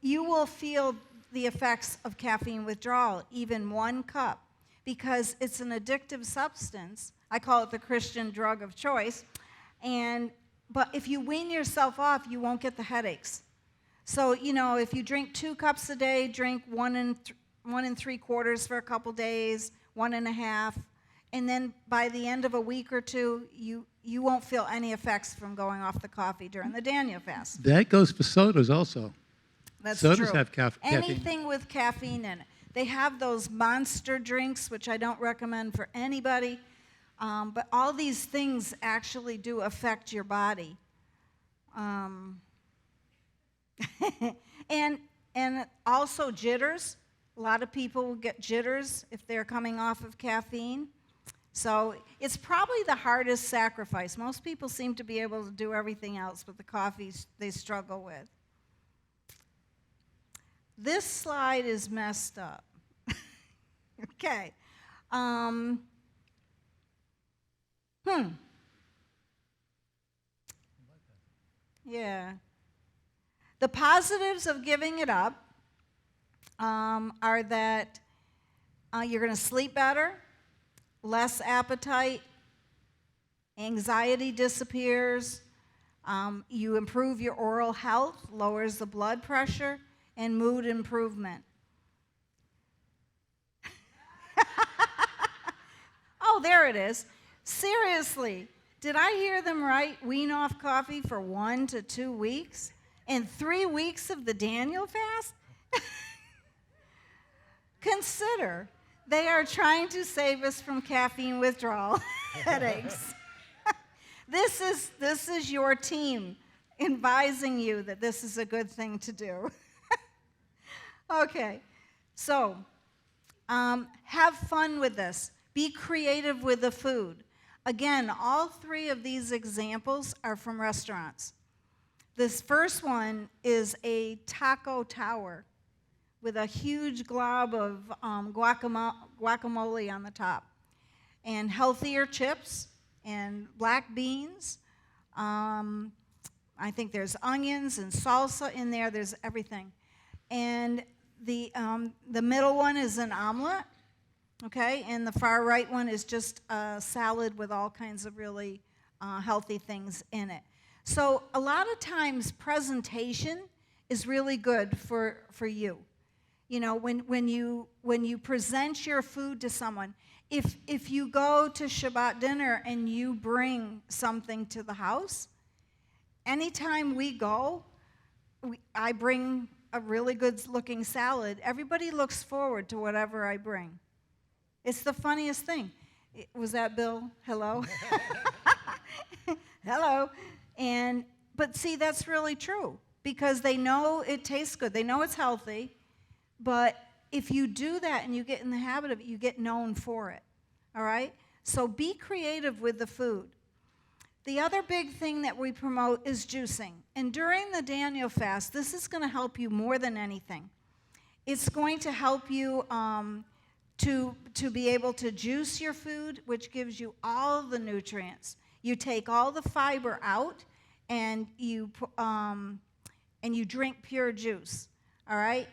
will feel the effects of caffeine withdrawal, even 1 cup, because it's an addictive substance. I call it the Christian drug of choice. But if you wean yourself off, you won't get the headaches. So, you know, if you drink 2 cups a day, drink 1 3/4 for a couple days, 1 1/2, and then by the end of a week or 2, you won't feel any effects from going off the coffee during the Daniel fast. That goes for sodas also. That's Sodas true. have caffeine. Anything with caffeine in it. They have those monster drinks, which I don't recommend for anybody. But all these things actually do affect your body. And also jitters. A lot of people get jitters if they're coming off of caffeine. So it's probably the hardest sacrifice. Most people seem to be able to do everything else, but the coffee they struggle with. This slide is messed up. Okay. Yeah. The positives of giving it up are that you're going to sleep better, less appetite, anxiety disappears, you improve your oral health, lowers the blood pressure, and mood improvement. Oh, there it is. Seriously, did I hear them right? Wean off coffee for 1 to 2 weeks? And 3 weeks of the Daniel fast? Consider, they are trying to save us from caffeine withdrawal headaches. This is your team advising you that this is a good thing to do. Okay, so have fun with this. Be creative with the food. Again, all three of these examples are from restaurants. This first one is a taco tower with a huge glob of guacamole on the top, and healthier chips and black beans. I think there's onions and salsa in there. There's everything. And the middle one is an omelet, okay? And the far right one is just a salad with all kinds of really healthy things in it. So a lot of times presentation is really good for you. You know, when you present your food to someone, if you go to Shabbat dinner and you bring something to the house, anytime we go, I bring a really good-looking salad. Everybody looks forward to whatever I bring. It's the funniest thing. Was that Bill? Hello? Hello. But see, that's really true because they know it tastes good. They know it's healthy. But if you do that and you get in the habit of it, you get known for it. All right? So be creative with the food. The other big thing that we promote is juicing. And during the Daniel fast, this is going to help you more than anything. It's going to help you to be able to juice your food, which gives you all the nutrients. You take all the fiber out, and you drink pure juice. All right?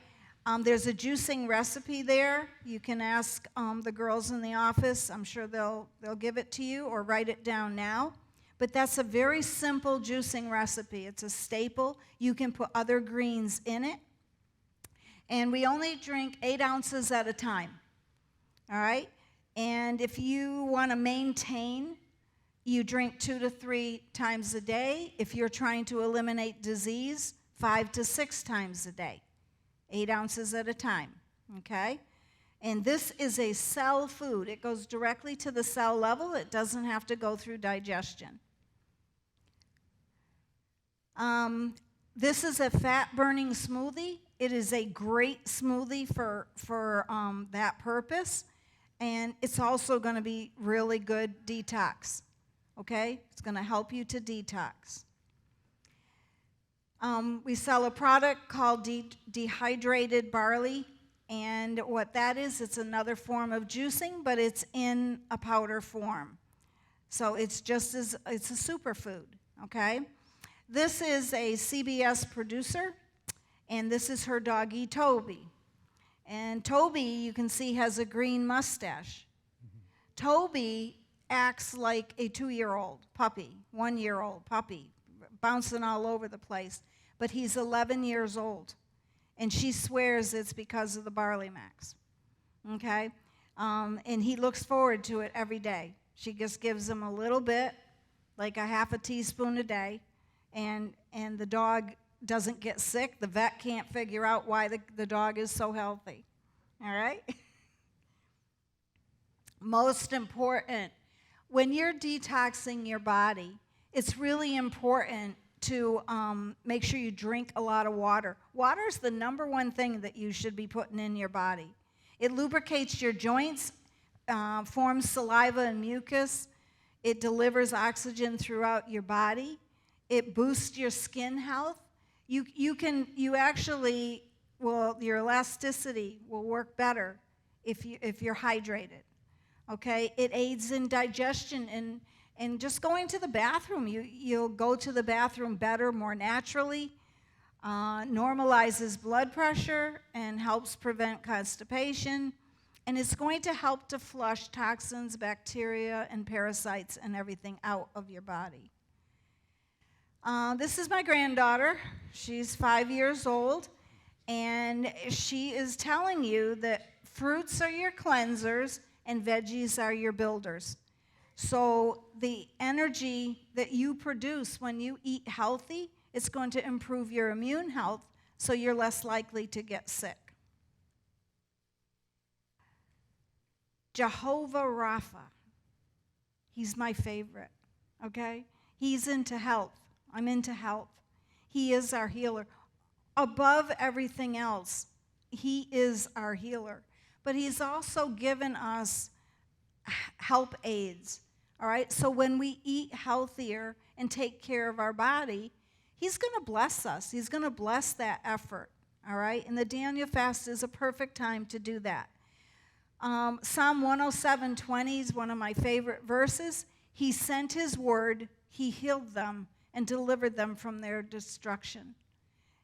There's a juicing recipe there. You can ask the girls in the office. I'm sure they'll give it to you or write it down now. But that's a very simple juicing recipe. It's a staple. You can put other greens in it. And we only drink 8 ounces at a time. All right? And if you want to maintain, you drink 2 to 3 times a day. If you're trying to eliminate disease, 5 to 6 times a day. 8 ounces at a time, okay? And this is a cell food. It goes directly to the cell level. It doesn't have to go through digestion. This is a fat-burning smoothie. It is a great smoothie for that purpose. And it's also going to be really good detox, okay? It's going to help you to detox. We sell a product called dehydrated barley, and what that is, it's another form of juicing, but it's in a powder form. So it's a superfood, okay? This is a CBS producer, and this is her doggie, Toby. And Toby, you can see, has a green mustache. Toby acts like a 2-year-old puppy, 1-year-old puppy, bouncing all over the place. But he's 11 years old, and she swears it's because of the Barley Max, okay? And he looks forward to it every day. She just gives him a little bit, like a half a teaspoon a day, and the dog doesn't get sick. The vet can't figure out why the dog is so healthy, all right? Most important, when you're detoxing your body, it's really important to make sure you drink a lot of water. Water is the #1 thing that you should be putting in your body. It lubricates your joints, forms saliva and mucus. It delivers oxygen throughout your body. It boosts your skin health. Your elasticity will work better if you're hydrated. Okay? It aids in digestion and just going to the bathroom. You'll go to the bathroom better, more naturally, normalizes blood pressure and helps prevent constipation, and it's going to help to flush toxins, bacteria, and parasites and everything out of your body. This is my granddaughter. She's 5 years old, and she is telling you that fruits are your cleansers and veggies are your builders. So the energy that you produce when you eat healthy, it's going to improve your immune health, so you're less likely to get sick. Jehovah Rapha. He's my favorite, okay? He's into health. I'm into health. He is our healer. Above everything else, he is our healer. But he's also given us help aids, all right? So when we eat healthier and take care of our body, he's going to bless us. He's going to bless that effort, all right? And the Daniel fast is a perfect time to do that. Psalm 107:20 is one of my favorite verses. He sent his word, he healed them, and delivered them from their destruction.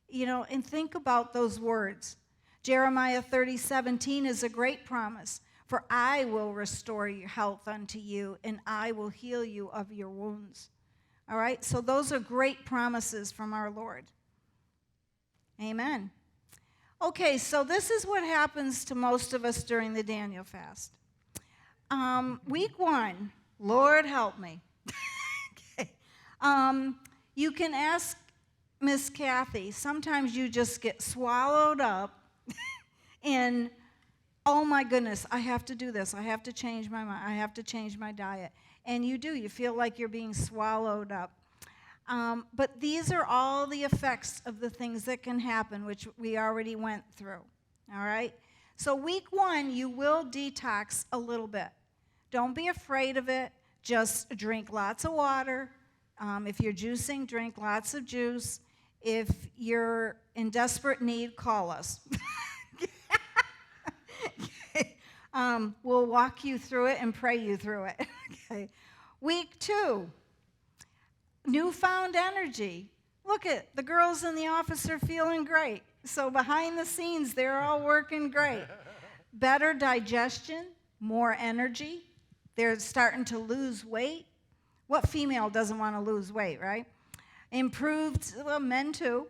You know, and think about those words. Jeremiah 30:17 is a great promise. For I will restore your health unto you, and I will heal you of your wounds. All right? So those are great promises from our Lord. Amen. Okay, so this is what happens to most of us during the Daniel fast. Week 1, Lord help me. Okay. You can ask Miss Kathy. Sometimes you just get swallowed up in, oh my goodness, I have to do this. I have to change my mind. I have to change my diet. And you do. You feel like you're being swallowed up. But these are all the effects of the things that can happen, which we already went through. All right? So week 1, you will detox a little bit. Don't be afraid of it. Just drink lots of water. If you're juicing, drink lots of juice. If you're in desperate need, call us. We'll walk you through it and pray you through it. Okay. Week 2, newfound energy. Look at the girls in the office are feeling great. So behind the scenes, they're all working great. Better digestion, more energy. They're starting to lose weight. What female doesn't want to lose weight, right? Improved, well, men too.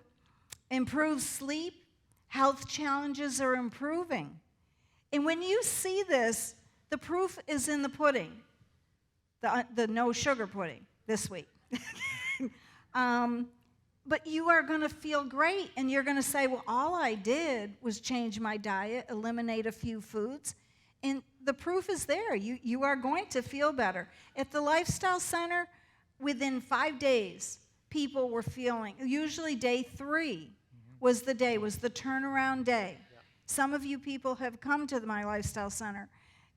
Improved sleep. Health challenges are improving. And when you see this, the proof is in the pudding, the no sugar pudding this week. But you are going to feel great, and you're going to say, well, all I did was change my diet, eliminate a few foods, and the proof is there. You are going to feel better. At the Lifestyle Center, within 5 days, people were feeling, usually day 3 was the turnaround day. Some of you people have come to my Lifestyle Center,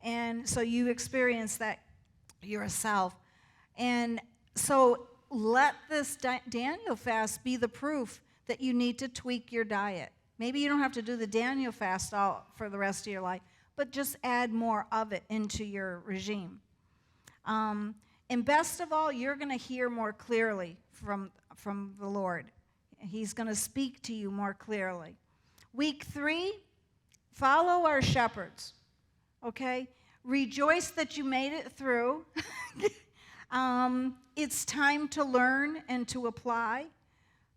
and so you experience that yourself. And so let this Daniel fast be the proof that you need to tweak your diet. Maybe you don't have to do the Daniel fast all for the rest of your life, but just add more of it into your regime. And best of all, you're going to hear more clearly from the Lord. He's going to speak to you more clearly. Week 3, follow our shepherds, okay? Rejoice that you made it through. It's time to learn and to apply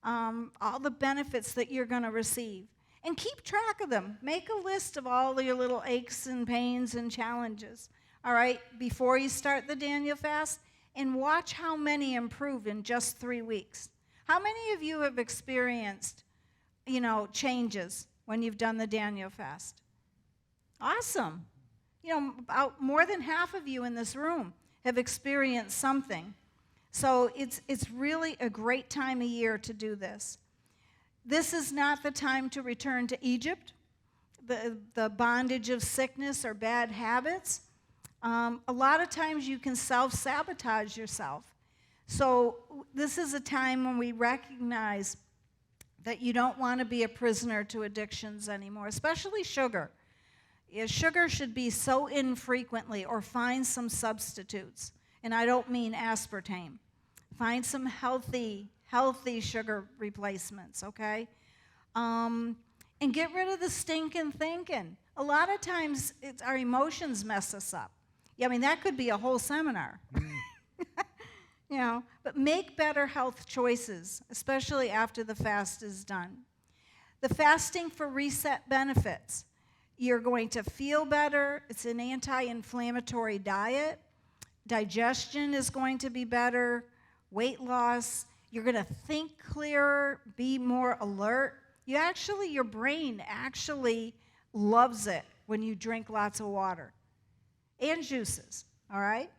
all the benefits that you're going to receive. And keep track of them. Make a list of all your little aches and pains and challenges, all right, before you start the Daniel fast, and watch how many improve in just 3 weeks. How many of you have experienced, changes when you've done the Daniel fast? Awesome. About more than half of you in this room have experienced something. So it's really a great time of year to do this. This is not the time to return to Egypt, the bondage of sickness or bad habits. A lot of times you can self-sabotage yourself. So this is a time when we recognize that you don't want to be a prisoner to addictions anymore, especially sugar. Sugar should be so infrequently, or find some substitutes. And I don't mean aspartame. Find some healthy sugar replacements, okay? And get rid of the stinking thinking. A lot of times our emotions mess us up. Yeah, I mean, that could be a whole seminar. But make better health choices, especially after the fast is done. The fasting for reset benefits. You're going to feel better. It's an anti-inflammatory diet. Digestion is going to be better. Weight loss. You're going to think clearer, be more alert. Your brain actually loves it when you drink lots of water and juices, all right?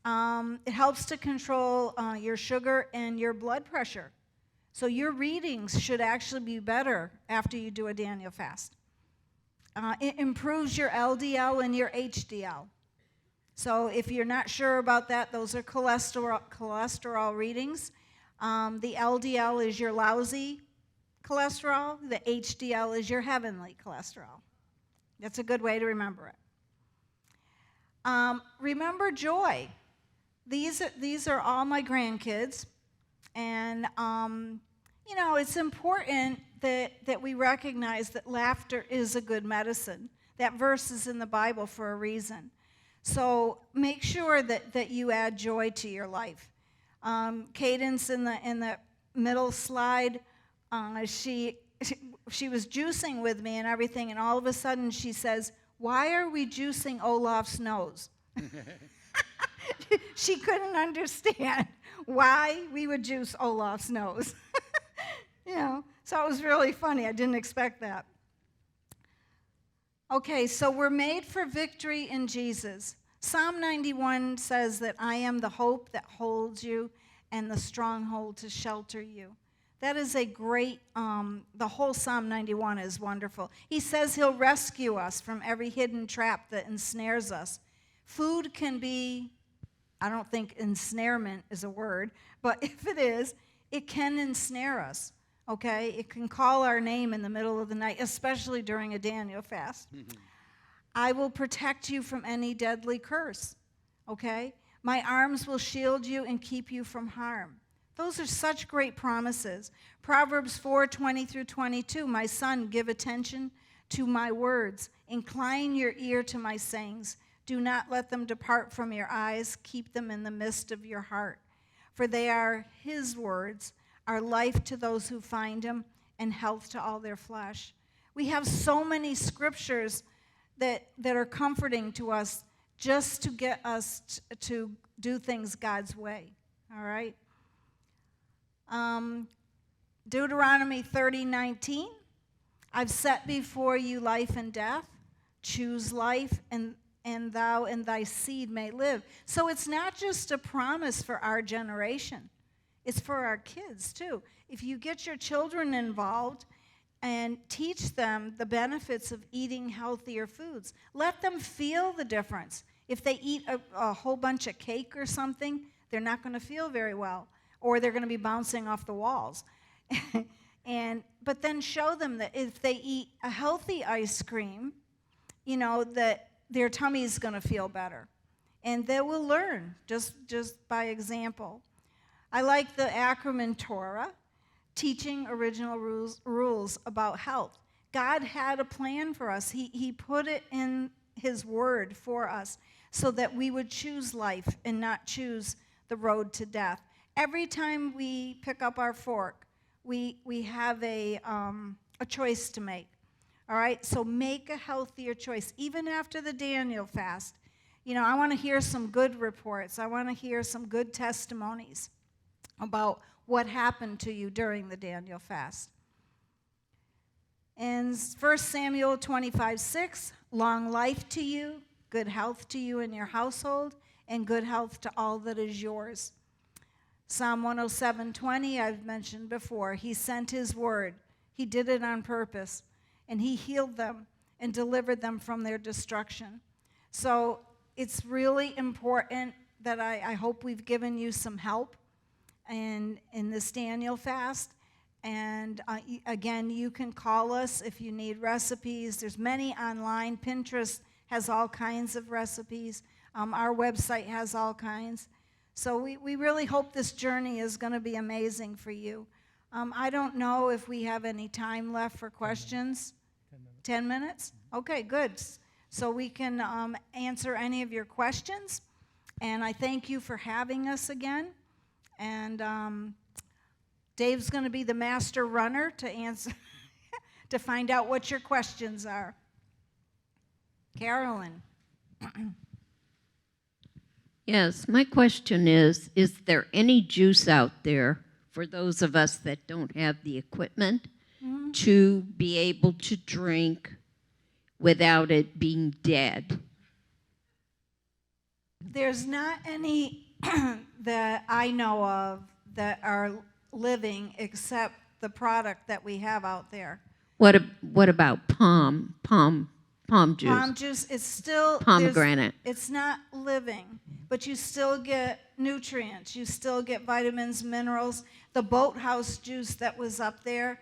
It helps to control your sugar and your blood pressure. So your readings should actually be better after you do a Daniel fast. It improves your LDL and your HDL. So if you're not sure about that, those are cholesterol readings. The LDL is your lousy cholesterol. The HDL is your heavenly cholesterol. That's a good way to remember it. Remember joy. These are all my grandkids. And, it's important that we recognize that laughter is a good medicine. That verse is in the Bible for a reason. So make sure that you add joy to your life. Cadence in the middle slide, she was juicing with me and everything, and all of a sudden she says, "Why are we juicing Olaf's nose?" She couldn't understand why we would juice Olaf's nose. So it was really funny. I didn't expect that. Okay, so we're made for victory in Jesus. Psalm 91 says that I am the hope that holds you and the stronghold to shelter you. That is a great, the whole Psalm 91 is wonderful. He says he'll rescue us from every hidden trap that ensnares us. Food can be, I don't think ensnarement is a word, but if it is, it can ensnare us, okay? It can call our name in the middle of the night, especially during a Daniel fast. I will protect you from any deadly curse, okay? My arms will shield you and keep you from harm. Those are such great promises. Proverbs 4:20 through 22, my son, give attention to my words. Incline your ear to my sayings. Do not let them depart from your eyes. Keep them in the midst of your heart. For they are his words, are life to those who find him, and health to all their flesh. We have so many scriptures that are comforting to us just to get us to do things God's way, all right? Deuteronomy 30:19, I've set before you life and death. Choose life, and thou and thy seed may live. So it's not just a promise for our generation. It's for our kids, too. If you get your children involved and teach them the benefits of eating healthier foods, let them feel the difference. If they eat a whole bunch of cake or something, they're not going to feel very well, or they're going to be bouncing off the walls. But then show them that if they eat a healthy ice cream, that their tummy is going to feel better. And they will learn just by example. I like the acronym Torah, teaching original rules about health. God had a plan for us. He put it in his word for us so that we would choose life and not choose the road to death. Every time we pick up our fork, we have a choice to make. All right, so make a healthier choice. Even after the Daniel fast, I want to hear some good reports. I want to hear some good testimonies about what happened to you during the Daniel fast. And 1 Samuel 25:6, long life to you, good health to you and your household, and good health to all that is yours. Psalm 107:20, I've mentioned before, he sent his word. He did it on purpose. And he healed them and delivered them from their destruction. So it's really important that I hope we've given you some help in this Daniel fast. And again, you can call us if you need recipes. There's many online. Pinterest has all kinds of recipes. Our website has all kinds. So we really hope this journey is going to be amazing for you. I don't know if we have any time left for questions. 10 minutes? Okay, good. So we can answer any of your questions. And I thank you for having us again. And Dave's going to be the master runner to answer, to find out what your questions are. Carolyn. Yes, my question is there any juice out there for those of us that don't have the equipment to be able to drink without it being dead? There's not any that I know of that are living except the product that we have out there. What about palm juice? Palm juice, it's still Pomegranate. It's not living, but you still get nutrients. You still get vitamins, minerals. The boathouse juice that was up there,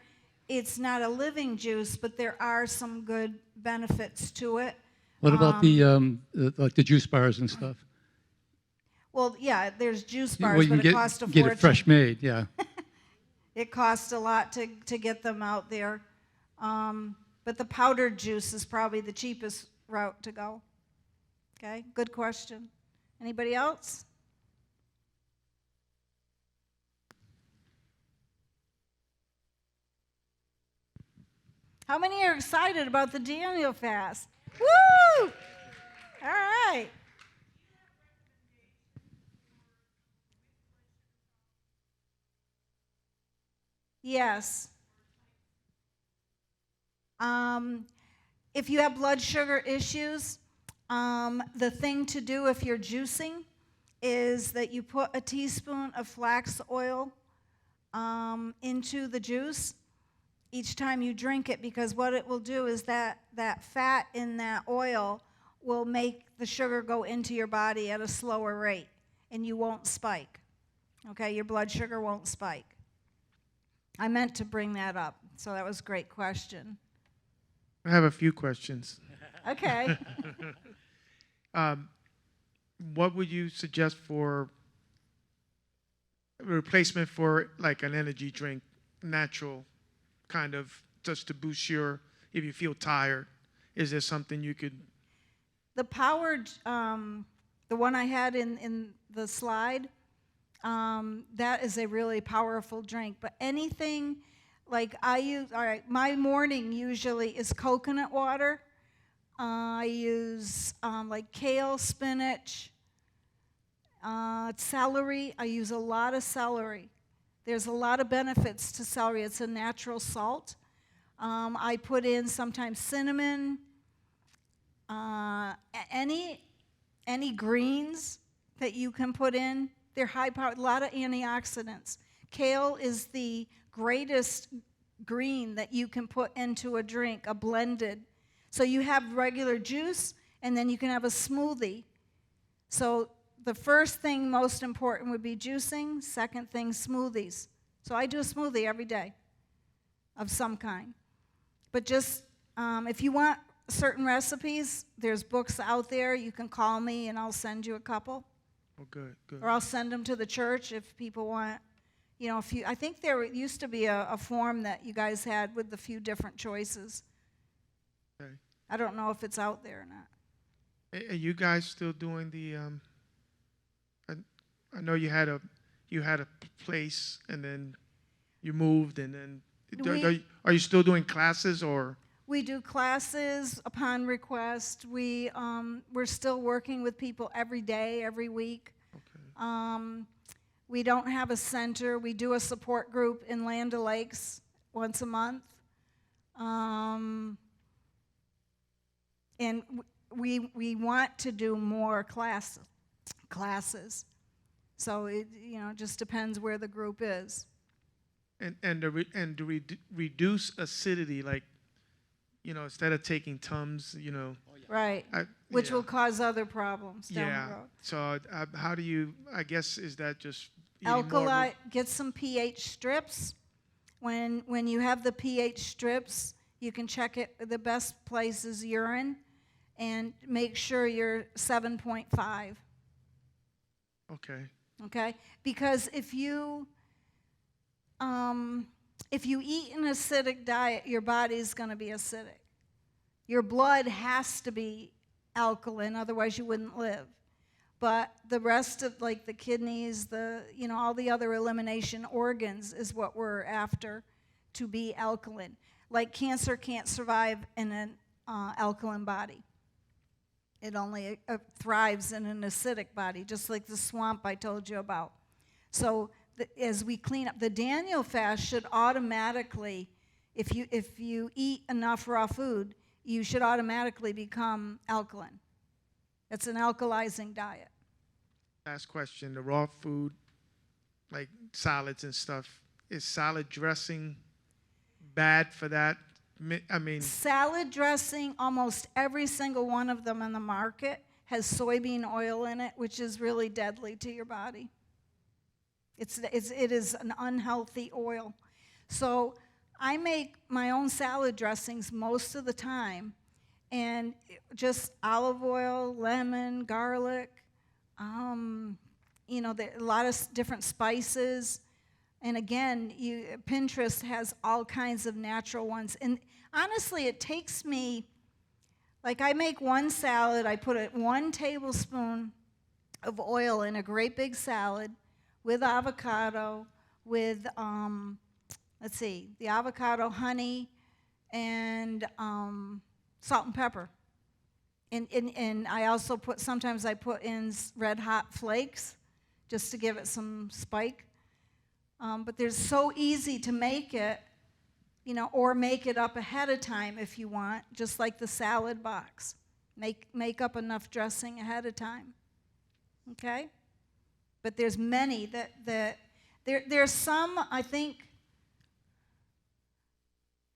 it's not a living juice, but there are some good benefits to it. What about like the juice bars and stuff? Well, yeah, there's juice bars, Well, you but can it costs a get fortune. it fresh made, yeah. It costs a lot to get them out there. But the powdered juice is probably the cheapest route to go. Okay, good question. Anybody else? How many are excited about the Daniel fast? Woo! All right. Yes. If you have blood sugar issues, the thing to do if you're juicing is that you put a teaspoon of flax oil into the juice each time you drink it, because what it will do is that fat in that oil will make the sugar go into your body at a slower rate, and you won't spike. Okay, your blood sugar won't spike. I meant to bring that up, so that was a great question. I have a few questions. Okay. What would you suggest for a replacement for like an energy drink, natural kind of, just to boost if you feel tired? Is there something you could? The powered, the one I had in the slide, that is a really powerful drink. But anything like I use, all right, my morning usually is coconut water. I use like kale, spinach, celery. I use a lot of celery. There's a lot of benefits to celery. It's a natural salt. I put in sometimes cinnamon, any greens that you can put in. They're high powered, a lot of antioxidants. Kale is the greatest green that you can put into a drink, a blended. So you have regular juice, and then you can have a smoothie. So the first thing, most important, would be juicing. Second thing, smoothies. So I do a smoothie every day of some kind. But just if you want certain recipes, there's books out there. You can call me, and I'll send you a couple. Oh, good. Or I'll send them to the church if people want. You know, I think there used to be a form that you guys had with a few different choices. Okay. I don't know if it's out there or not. Are you guys still doing the? I know you had a place, and then you moved, and then are you still doing classes or? We do classes upon request. We're still working with people every day, every week. Okay. We don't have a center. We do a support group in Land O'Lakes once a month. And we want to do more classes. So it just depends where the group is. And to reduce acidity, like, instead of taking Tums, Right. Which will cause other problems down the road. So how do you? I guess is that just Alkali? Get some pH strips. When you have the pH strips, you can check it. The best place is urine, and make sure you're 7.5. Okay. Okay, because if you eat an acidic diet, your body's going to be acidic. Your blood has to be alkaline, otherwise you wouldn't live. But the rest of, like the kidneys, all the other elimination organs is what we're after to be alkaline. Like cancer can't survive in an alkaline body. It only thrives in an acidic body, just like the swamp I told you about. So as we clean up, the Daniel fast should automatically, if you eat enough raw food, you should automatically become alkaline. It's an alkalizing diet. Last question, the raw food, like salads and stuff, is salad dressing bad for that? I mean, Salad dressing, almost every single one of them in the market has soybean oil in it, which is really deadly to your body. It is an unhealthy oil. So I make my own salad dressings most of the time, and just olive oil, lemon, garlic, a lot of different spices. And again, Pinterest has all kinds of natural ones. And honestly, it takes me, like I make one salad, I put 1 tablespoon of oil in a great big salad with avocado, with, the avocado, honey, and salt and pepper. And I also sometimes I put in red hot flakes just to give it some spike. But they're so easy to make it, or make it up ahead of time if you want, just like the salad box. Make up enough dressing ahead of time, okay? But there's many there's some, I think,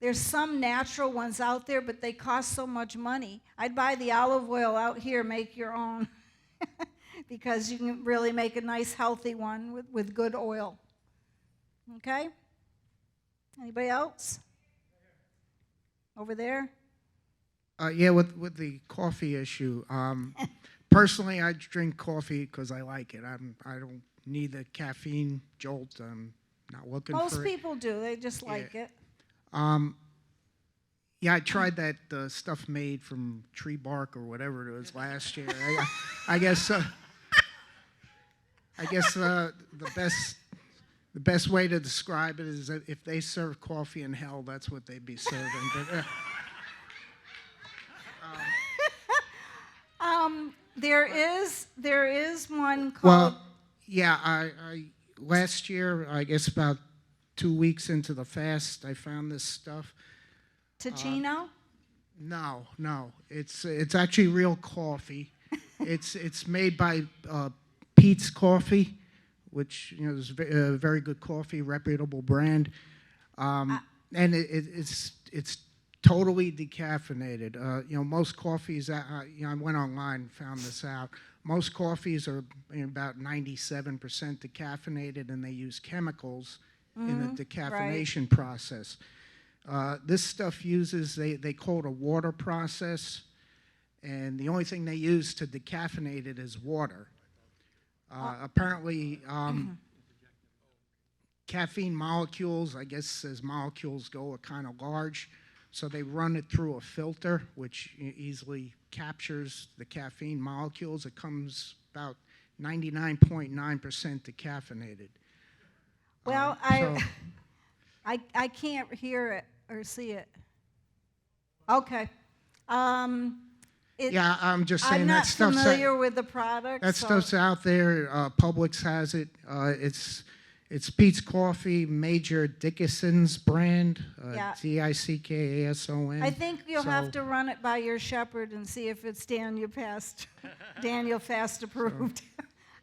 there's some natural ones out there, but they cost so much money. I'd buy the olive oil out here, make your own, because you can really make a nice healthy one with good oil. Okay? Anybody else? Over there? Yeah, with the coffee issue. Personally, I drink coffee because I like it. I don't need the caffeine jolt. I'm not looking for it. Most people do. They just like it. Yeah, I tried that stuff made from tree bark or whatever it was last year. I guess the best way to describe it is that if they serve coffee in hell, that's what they'd be serving. But, there is one called. well, yeah, I last year, I guess about 2 weeks into the fast, I found this stuff. Ticino? No, it's actually real coffee. It's made by Pete's Coffee, which is a very good coffee, reputable brand, and it's totally decaffeinated. Most coffees. I went online and found this out. Most coffees are about 97% decaffeinated, and they use chemicals in the decaffeination process. This stuff uses, they call it a water process, and the only thing they use to decaffeinate it is water. Apparently, caffeine molecules, I guess as molecules go, are kind of large, so they run it through a filter, which easily captures the caffeine molecules. It comes about 99.9% decaffeinated. Well, I can't hear it or see it. Okay. Yeah, I'm just saying I'm that not stuff's familiar with the product. that so- stuff's out there. Publix has it. It's Pete's Coffee, Major Dickinson's brand. Yeah. Dickason. I think you'll have to run it by your shepherd and see if it's Daniel Fast approved.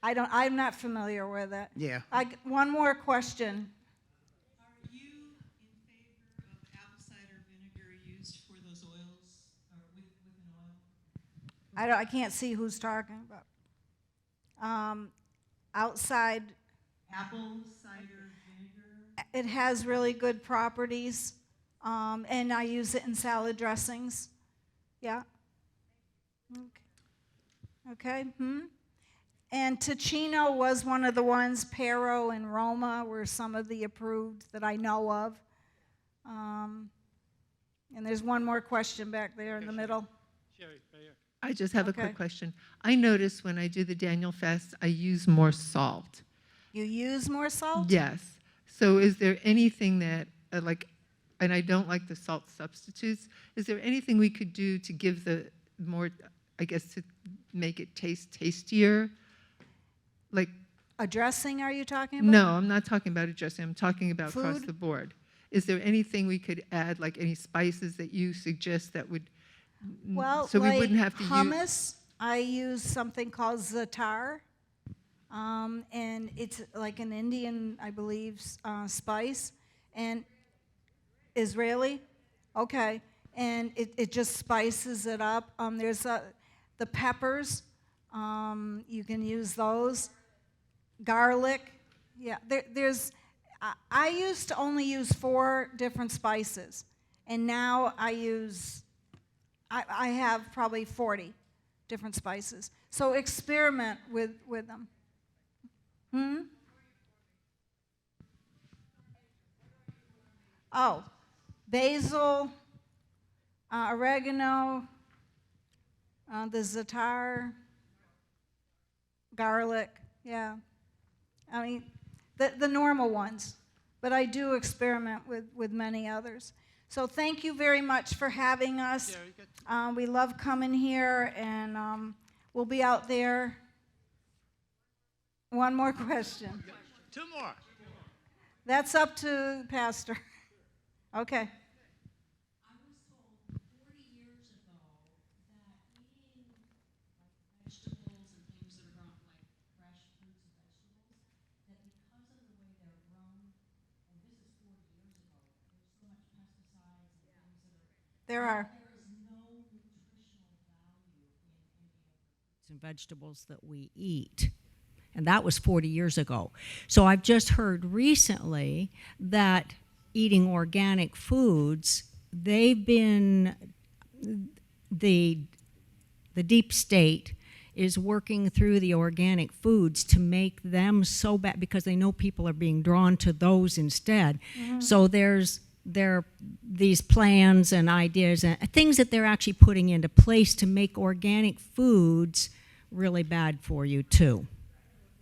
I'm not familiar with it. Yeah. One more question. Are you in favor of apple cider vinegar used for those oils, or with an oil? I can't see who's talking about. Outside, Apple cider vinegar? it has really good properties, and I use it in salad dressings. Yeah. Okay. And Ticino was one of the ones. Pero and Roma were some of the approved that I know of. And there's one more question back there in the middle. Sherry, right here. I just have a Okay. quick question. I notice when I do the Daniel Fast, I use more salt. You use more salt? Yes. So is there anything that, and I don't like the salt substitutes, is there anything we could do to give the more, I guess, to make it taste tastier? Like, A dressing, are you talking about? no, I'm not talking about a dressing. I'm talking about across Food? the board. Is there anything we could add, like any spices that you suggest that would, Well, so like we wouldn't have to use? hummus, I use something called za'atar. and it's like an Indian, I believe, spice, and Israeli, okay, and it just spices it up. There's the peppers, you can use those, garlic, yeah. I used to only use 4 different spices, and now I have probably 40 different spices. So experiment with them. Oh, basil, oregano, the za'atar, garlic, yeah. I mean, the normal ones, but I do experiment with many others. So thank you very much for having us. We love coming here, and we'll be out there. One more question. 2 more. That's up to Pastor. Okay. I was told 40 years ago that eating like vegetables and things that are grown, like fresh fruits and vegetables, that because of the way they're grown, and this is 40 years ago, there's so much pesticides and things that are, There are. there is no nutritional value in any of the fruits and vegetables that we eat. And that was 40 years ago. So I've just heard recently that eating organic foods, they've been, the deep state is working through the organic foods to make them so bad because they know people are being drawn to those instead. So there are these plans and ideas and things that they're actually putting into place to make organic foods really bad for you too.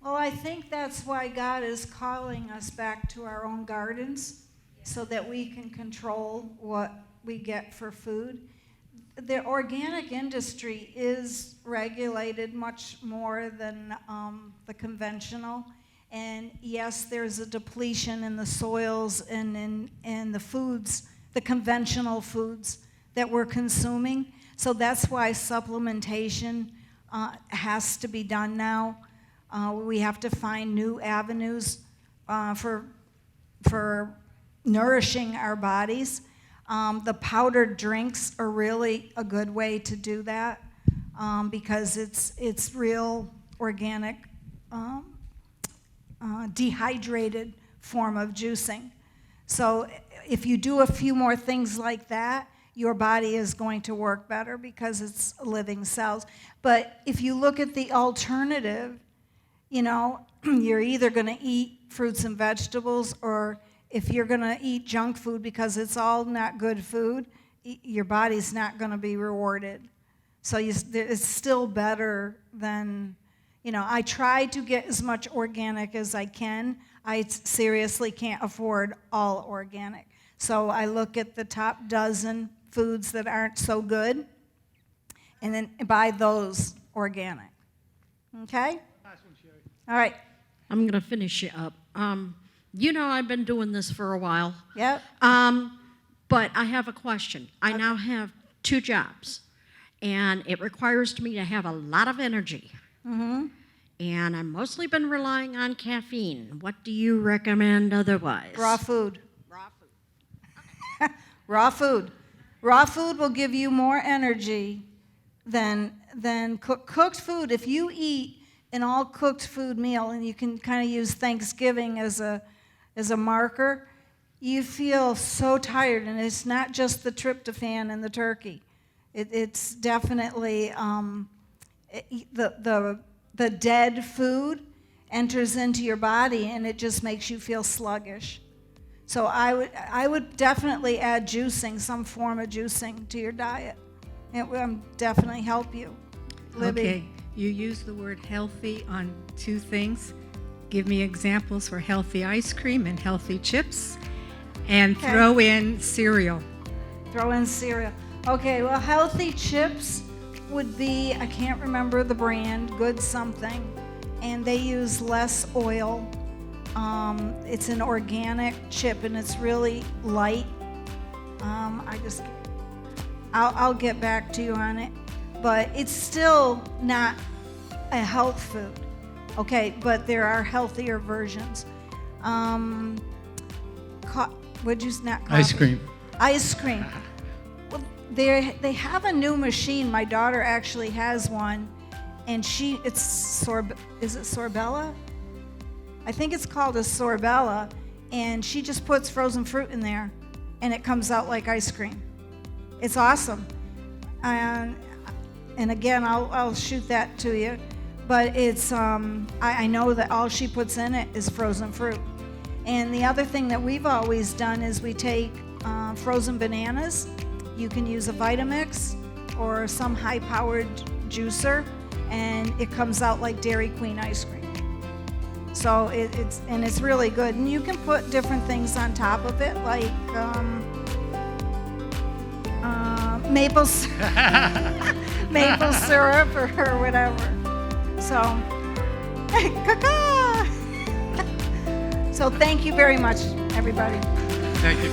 Well, I think that's why God is calling us back to our own gardens so that we can control what we get for food. The organic industry is regulated much more than the conventional. And yes, there's a depletion in the soils and in the foods, the conventional foods that we're consuming. So that's why supplementation has to be done now. We have to find new avenues for nourishing our bodies. The powdered drinks are really a good way to do that because it's real organic, dehydrated form of juicing. So if you do a few more things like that, your body is going to work better because it's living cells. But if you look at the alternative, you know, you're either going to eat fruits and vegetables, or if you're going to eat junk food because it's all not good food, your body's not going to be rewarded. So it's still better than, you know, I try to get as much organic as I can. I seriously can't afford all organic. So I look at the top dozen foods that aren't so good and then buy those organic. Okay? All right. I'm going to finish you up. You know, I've been doing this for a while. Yep. But I have a question. I now have 2 jobs, and it requires me to have a lot of energy. Mm-hmm. And I've mostly been relying on caffeine. What do you recommend otherwise? Raw food. Raw food. Raw food. Raw food will give you more energy than cooked food. If you eat an all cooked food meal, and you can kind of use Thanksgiving as a marker, you feel so tired, and it's not just the tryptophan in the turkey. It's definitely the dead food enters into your body, and it just makes you feel sluggish. So I would definitely add juicing, some form of juicing to your diet. It will definitely help you. Libby. Okay, you use the word healthy on 2 things. Give me examples for healthy ice cream and healthy chips, and Okay. throw in cereal. Throw in cereal. Okay, well, healthy chips would be, I can't remember the brand, Good Something, and they use less oil. It's an organic chip, and it's really light. I'll get back to you on it, but it's still not a health food. Okay, but there are healthier versions. Would you not coffee? Ice cream. Ice cream. Well, they have a new machine. My daughter actually has one, and is it Sorbella? I think it's called a Sorbella, and she just puts frozen fruit in there, and it comes out like ice cream. It's awesome. And again, I'll shoot that to you. But it's I know that all she puts in it is frozen fruit. And the other thing that we've always done is we take frozen bananas. You can use a Vitamix or some high-powered juicer, and it comes out like Dairy Queen ice cream. So it's really good. And you can put different things on top of it, like maple syrup or whatever. So, caca! So thank you very much, everybody. Thank you.